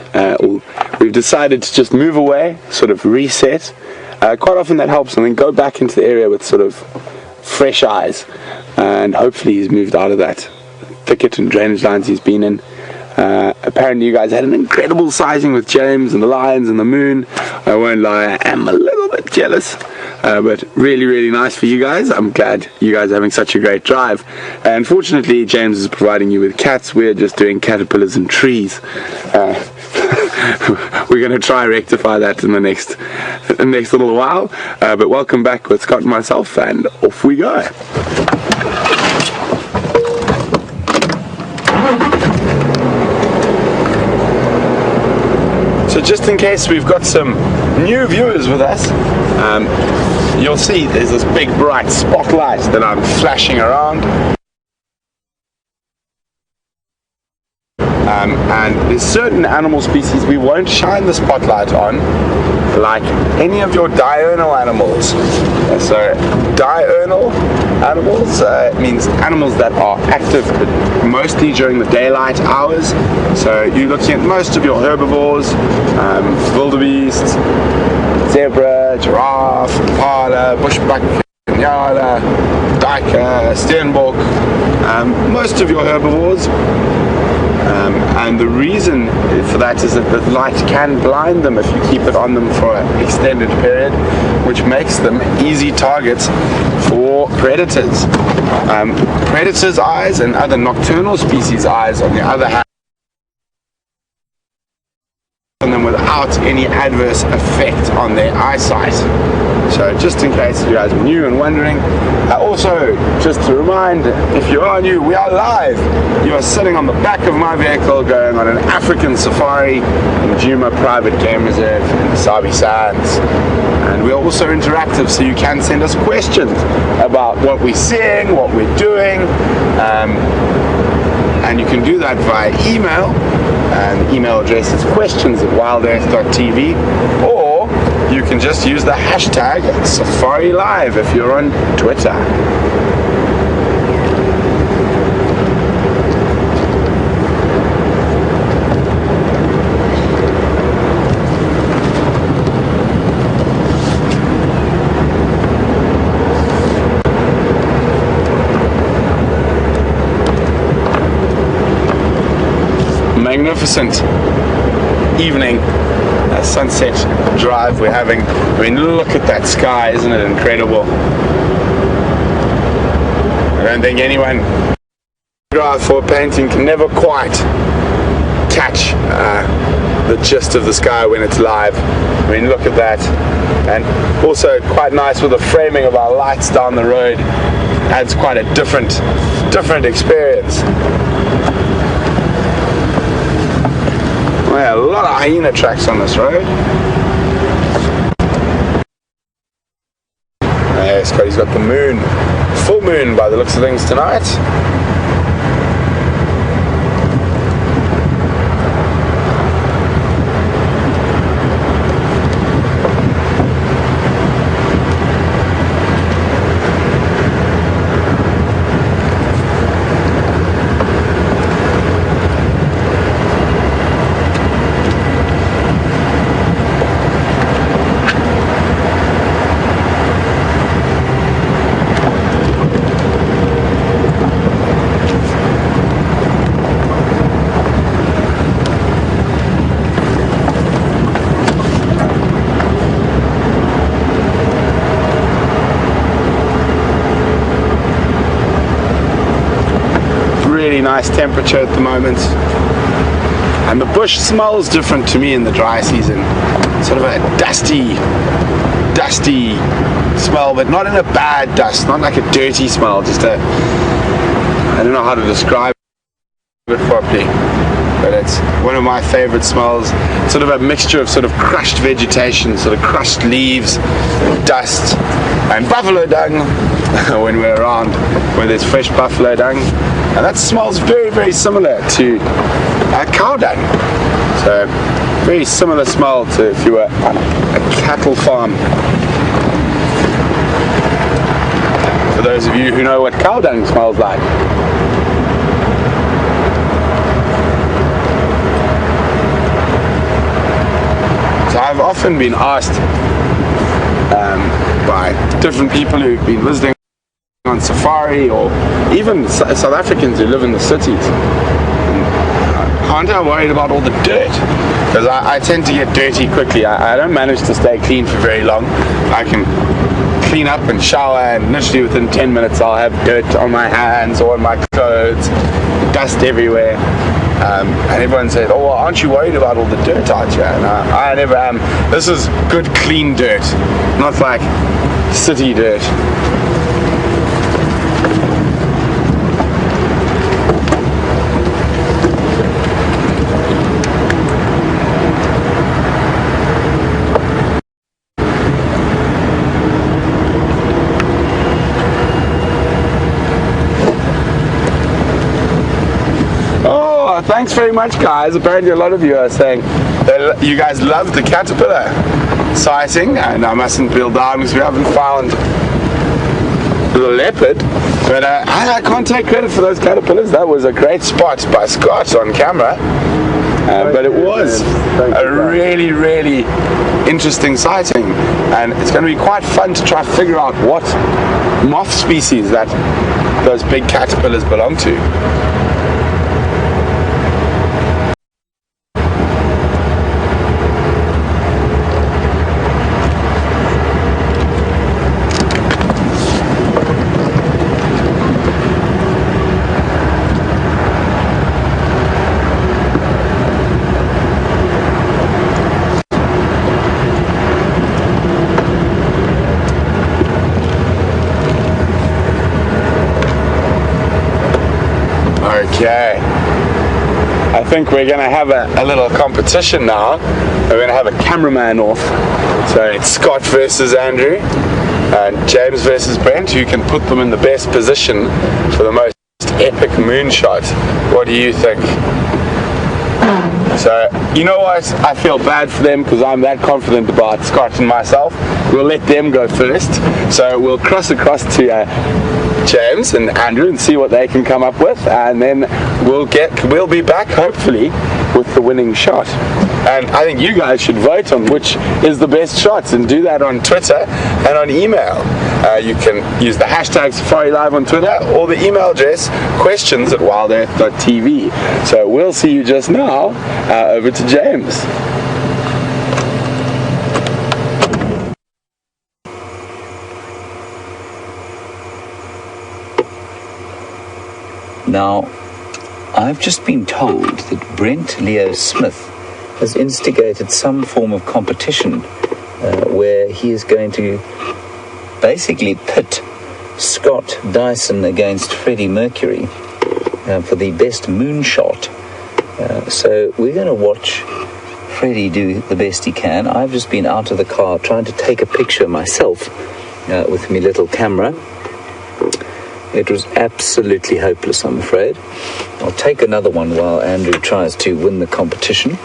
We've decided to just move away, sort of reset. Quite often that helps, and then go back into the area with sort of fresh eyes. And hopefully he's moved out of that thicket and drainage lines he's been in. Apparently you guys had an incredible sizing with James and the lions and the moon. I won't lie, I am a little bit jealous. But really nice for you guys. I'm glad you guys are having such a great drive. Unfortunately, James is providing you with cats. We're just doing caterpillars and trees. We're going to try rectify that in the next little while. But welcome back with Scott and myself, and off we go. So just in case we've got some new viewers with us, you'll see there's this big bright spotlight that I'm flashing around. And there's certain animal species we won't shine the spotlight on, like any of your diurnal animals. So diurnal animals means animals that are active mostly during the daylight hours. So you're looking at most of your herbivores, wildebeest, zebra, giraffe, impala, bushbuck, nyala, duiker, steenbok, most of your herbivores. And the reason for that is that the light can blind them if you keep it on them for an extended period, which makes them easy targets for predators. Predators' eyes and other nocturnal species' eyes, on the other hand, on them without any adverse effect on their eyesight. So just in case you guys are new and wondering, also just to remind, if you are new, we are live. You are sitting on the back of my vehicle going on an African safari in Djuma Private Game Reserve in the Sabi Sands. And we're also interactive, so you can send us questions about what we're seeing, what we're doing, and you can do that via email. And the email address is questions@wildearth.tv, or you can just use the hashtag SafariLive if you're on Twitter. Magnificent evening, sunset drive we're having. I mean, look at that sky, isn't it incredible? I don't think anyone drive for a painting can never quite catch the gist of the sky when it's live. I mean, look at that. And also quite nice with the framing of our lights down the road. Adds quite a different experience. Yeah, a lot of hyena tracks on this road. Yeah, Scotty's got the moon, full moon by the looks of things tonight. Nice temperature at the moment, and the bush smells different to me in the dry season. Sort of a dusty smell, but not in a bad dust, not like a dirty smell, just a, I don't know how to describe it properly, but it's one of my favorite smells. Sort of a mixture of sort of crushed vegetation, sort of crushed leaves, dust, and buffalo dung when we're around where there's fresh buffalo dung. And that smells very, very similar to cow dung. So, very similar smell to if you were on a cattle farm. For those of you who know what cow dung smells like. So I've often been asked by different people who've been visiting on safari, or even South Africans who live in the cities, aren't I worried about all the dirt? Because I tend to get dirty quickly. I don't manage to stay clean for very long. I can clean up and shower, and literally within 10 minutes I'll have dirt on my hands or on my clothes, dust everywhere. And everyone said, oh, well, aren't you worried about all the dirt out here? And I never am. This is good, clean dirt, not like city dirt. Thanks very much, guys. Apparently a lot of you are saying that you guys love the caterpillar sighting, and I mustn't peel down because we haven't found the leopard, but I can't take credit for those caterpillars. That was a great spot by Scott on camera, but it was a really, really interesting sighting, and it's going to be quite fun to try to figure out what moth species that those big caterpillars belong to. Okay. I think we're going to have a little competition now. We're going to have a cameraman off. So it's Scott versus Andrew and James versus Brent. Who can put them in the best position for the most epic moonshot. What do you think? So, you know what? I feel bad for them because I'm that confident about Scott and myself. We'll let them go first. So we'll cross across to James and Andrew and see what they can come up with, and then we'll be back hopefully with the winning shot. And I think you guys should vote on which is the best shots, and do that on Twitter and on email. You can use the hashtag Safari Live on Twitter or the email address questions@WildEarth.tv. So we'll see you just now. Over to James.
Now, I've just been told that Brent Leo Smith has instigated some form of competition where he is going to basically pit Scott Dyson against Freddie Mercury for the best moonshot. So we're going to watch Freddie do the best he can. I've just been out of the car trying to take a picture myself with my little camera. It was absolutely hopeless, I'm afraid. I'll take another one while Andrew tries to win the competition.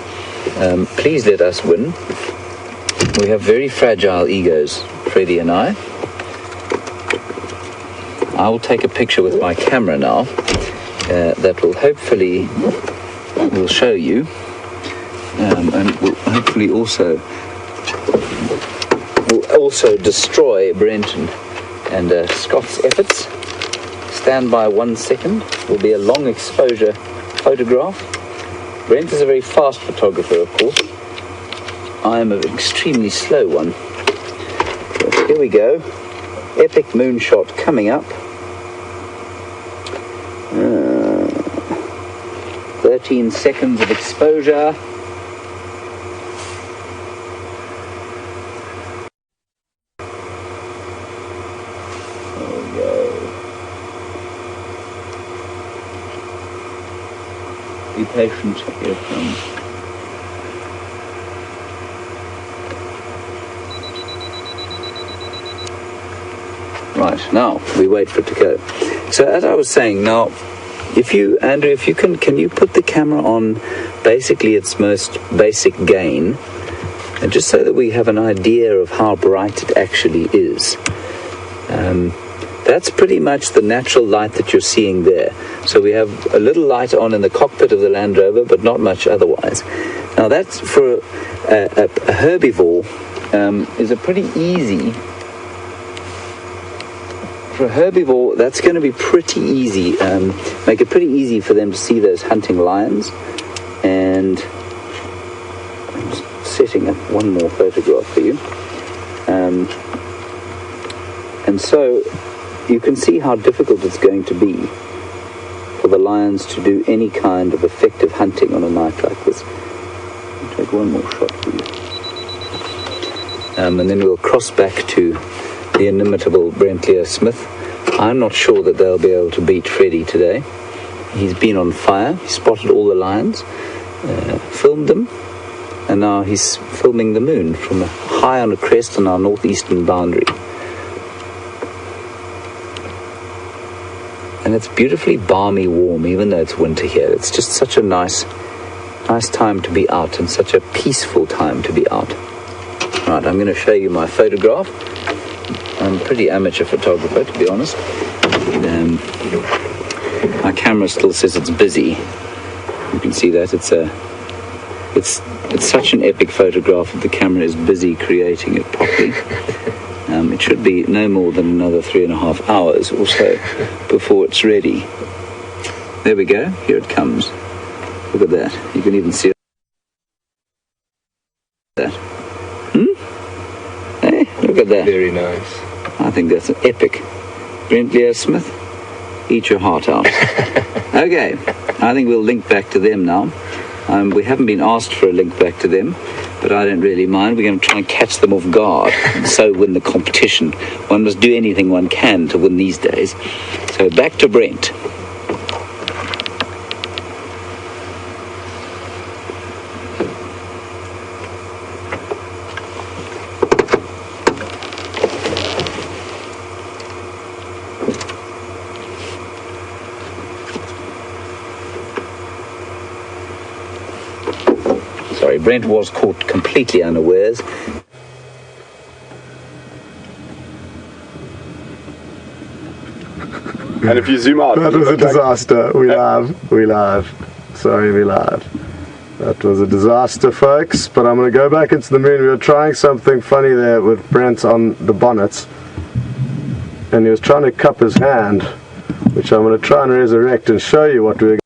Please let us win. We have very fragile egos, Freddie and I. I will take a picture with my camera now that will hopefully will show you and will hopefully also destroy Brent and Scott's efforts. Stand by 1 second. Will be a long exposure photograph. Brent is a very fast photographer, of course. I am an extremely slow one. So here we go. Epic moonshot coming up. 13 seconds of exposure. There we go. Be patient, here it comes. Right, now we wait for it to go. So as I was saying, now if you, Andrew, if you can you put the camera on basically its most basic gain, and just so that we have an idea of how bright it actually is. That's pretty much the natural light that you're seeing there. So we have a little light on in the cockpit of the Land Rover, but not much otherwise. Now that's for a herbivore is a pretty easy. For a herbivore, that's going to be pretty easy. Make it pretty easy for them to see those hunting lions. And I'm just setting up one more photograph for you. And so you can see how difficult it's going to be for the lions to do any kind of effective hunting on a night like this. I'll take one more shot for you. And then we'll cross back to the inimitable Brent Leo Smith. I'm not sure that they'll be able to beat Freddie today. He's been on fire. He spotted all the lions, filmed them, and now he's filming the moon from high on a crest on our northeastern boundary. And it's beautifully balmy warm, even though it's winter here. It's just such a nice time to be out, and such a peaceful time to be out. Right, I'm going to show you my photograph. I'm a pretty amateur photographer, to be honest. My camera still says it's busy. You can see that it's such an epic photograph that the camera is busy creating it properly. It should be no more than another 3.5 hours or so before it's ready. There we go. Here it comes. Look at that. You can even see that. Hey, look at that.
Very nice.
I think that's an epic. Brent Leo Smith, eat your heart out. Okay, I think we'll link back to them now. We haven't been asked for a link back to them, but I don't really mind. We're going to try and catch them off guard and so win the competition. One must do anything one can to win these days. So back to Brent. Brent was caught completely unawares.
And if you zoom out,
That was a disaster. We live. Sorry, we live. That was a disaster, folks. But I'm going to go back into the moon. We were trying something funny there with Brent on the bonnet. And he was trying to cup his hand, which I'm going to try and resurrect and show you what we're going to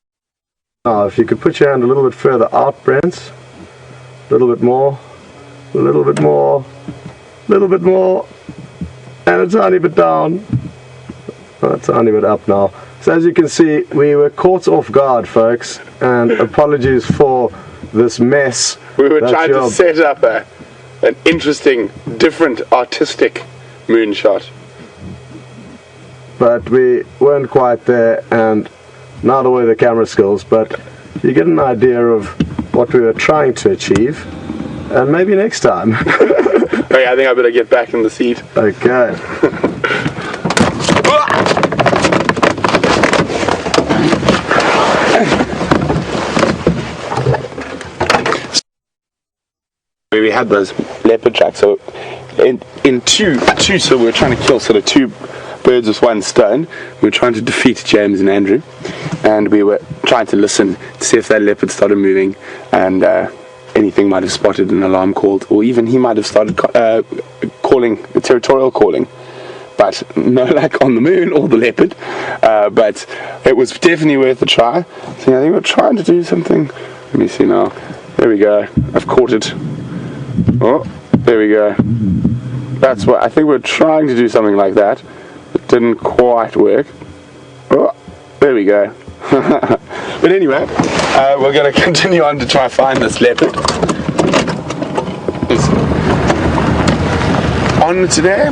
do now. If you could put your hand a little bit further out, Brent. A little bit more. A little bit more. A little bit more. And a tiny bit down. A tiny bit up now. So as you can see, we were caught off guard, folks, and apologies for this mess.
We were trying to set up an interesting, different, artistic moonshot.
But we weren't quite there, and not away the camera skills, but you get an idea of what we were trying to achieve, and maybe next time.
Okay, I think I better get back in the seat.
Okay.
We had those leopard tracks, so in two, so we were trying to kill sort of two birds with one stone. We were trying to defeat James and Andrew, and we were trying to listen to see if that leopard started moving, and anything might have spotted an alarm called, or even he might have started calling, territorial calling. But no luck on the moon or the leopard, but it was definitely worth a try. So I think we're trying to do something. Let me see now. There we go. I've caught it. Oh, there we go. That's what I think we're trying to do, something like that. It didn't quite work. Oh, there we go. But anyway, we're going to continue on to try find this leopard. It's on today.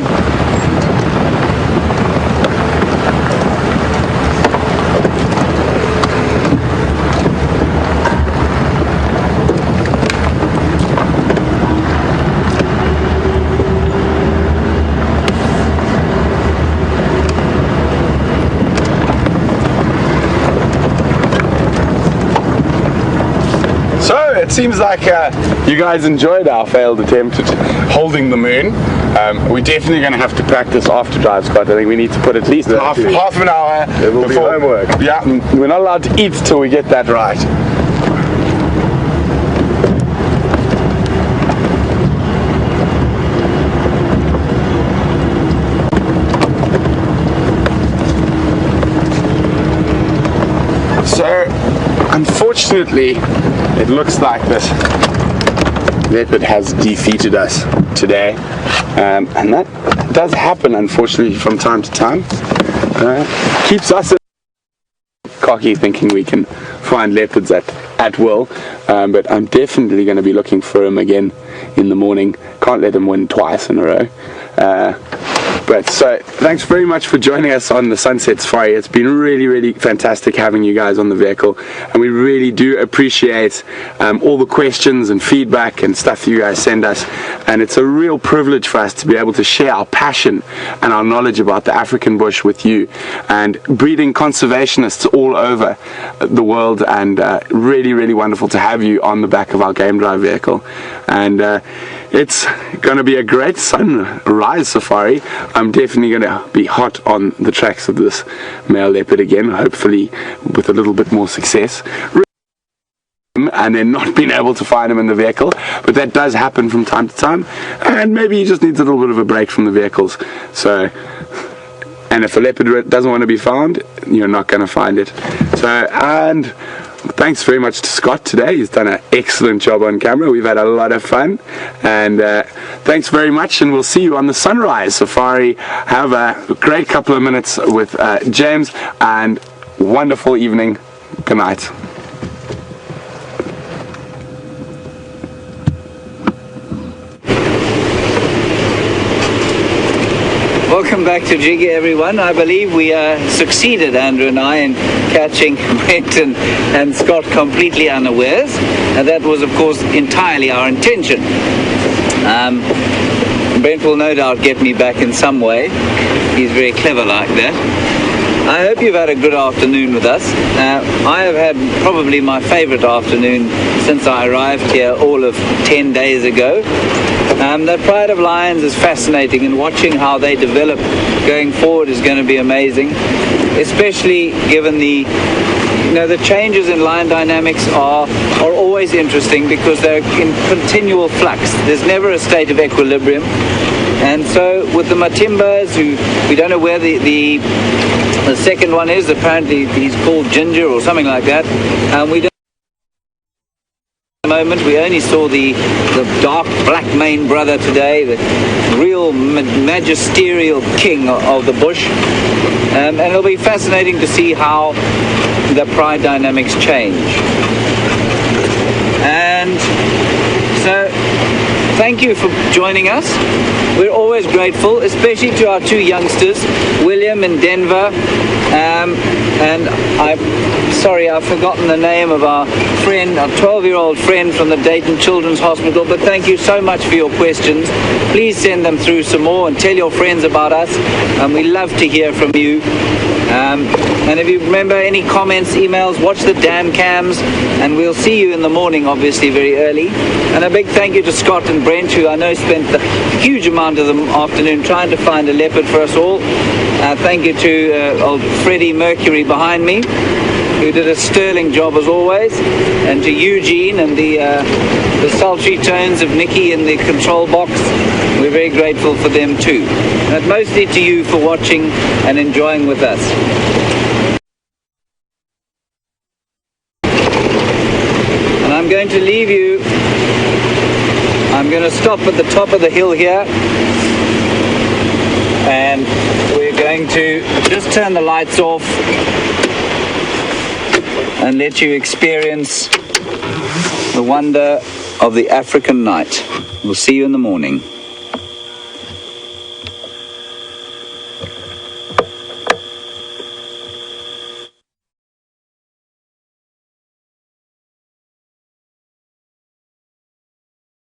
It seems like you guys enjoyed our failed attempt at holding the moon. We're definitely going to have to practice after drive, Scott. I think we need to put at least half an hour
It will be homework.
Yeah, we're not allowed to eat till we get that right. So, unfortunately, it looks like this leopard has defeated us today, and that does happen, unfortunately, from time to time. Keeps us cocky, thinking we can find leopards at will, but I'm definitely going to be looking for him again in the morning. Can't let him win twice in a row. But so thanks very much for joining us on the Sunset Safari. It's been really, really fantastic having you guys on the vehicle, and we really do appreciate all the questions and feedback and stuff you guys send us, and it's a real privilege for us to be able to share our passion and our knowledge about the African bush with you, and breeding conservationists all over the world, and really, really wonderful to have you on the back of our game drive vehicle. And it's going to be a great sunrise safari. I'm definitely going to be hot on the tracks of this male leopard again, hopefully with a little bit more success. And then not being able to find him in the vehicle, but that does happen from time to time, and maybe he just needs a little bit of a break from the vehicles. So, and if a leopard doesn't want to be found, you're not going to find it. So, and thanks very much to Scott today. He's done an excellent job on camera. We've had a lot of fun, and thanks very much, and we'll see you on the Sunrise Safari. Have a great couple of minutes with James, and wonderful evening. Good night.
Welcome back to Jigga, everyone. I believe we succeeded, Andrew and I, in catching Brent and Scott completely unawares, and that was, of course, entirely our intention. Brent will no doubt get me back in some way. He's very clever like that. I hope you've had a good afternoon with us. I have had probably my favorite afternoon since I arrived here all of 10 days ago. The Pride of Lions is fascinating, and watching how they develop going forward is going to be amazing, especially given the changes in lion dynamics are always interesting because they're in continual flux. There's never a state of equilibrium. And so with the Matimbas, who we don't know where the second one is, apparently he's called Ginger or something like that, we don't at the moment. We only saw the dark black mane brother today, the real magisterial king of the bush, and it'll be fascinating to see how the pride dynamics change. And so thank you for joining us. We're always grateful, especially to our two youngsters, William and Denver. And I'm sorry, I've forgotten the name of our friend, our 12-year-old friend from the Dayton Children's Hospital, but thank you so much for your questions. Please send them through some more and tell your friends about us. We love to hear from you. And if you remember any comments, emails, watch the dam cams, and we'll see you in the morning, obviously, very early. And a big thank you to Scott and Brent, who I know spent a huge amount of the afternoon trying to find a leopard for us all. Thank you to old Freddie Mercury behind me, who did a sterling job as always, and to Eugene and the sultry tones of Nikki in the control box. We're very grateful for them too. But mostly to you for watching and enjoying with us. And I'm going to leave you. I'm going to stop at the top of the hill here, and we're going to just turn the lights off and let you experience the wonder of the African night. We'll see you in the morning.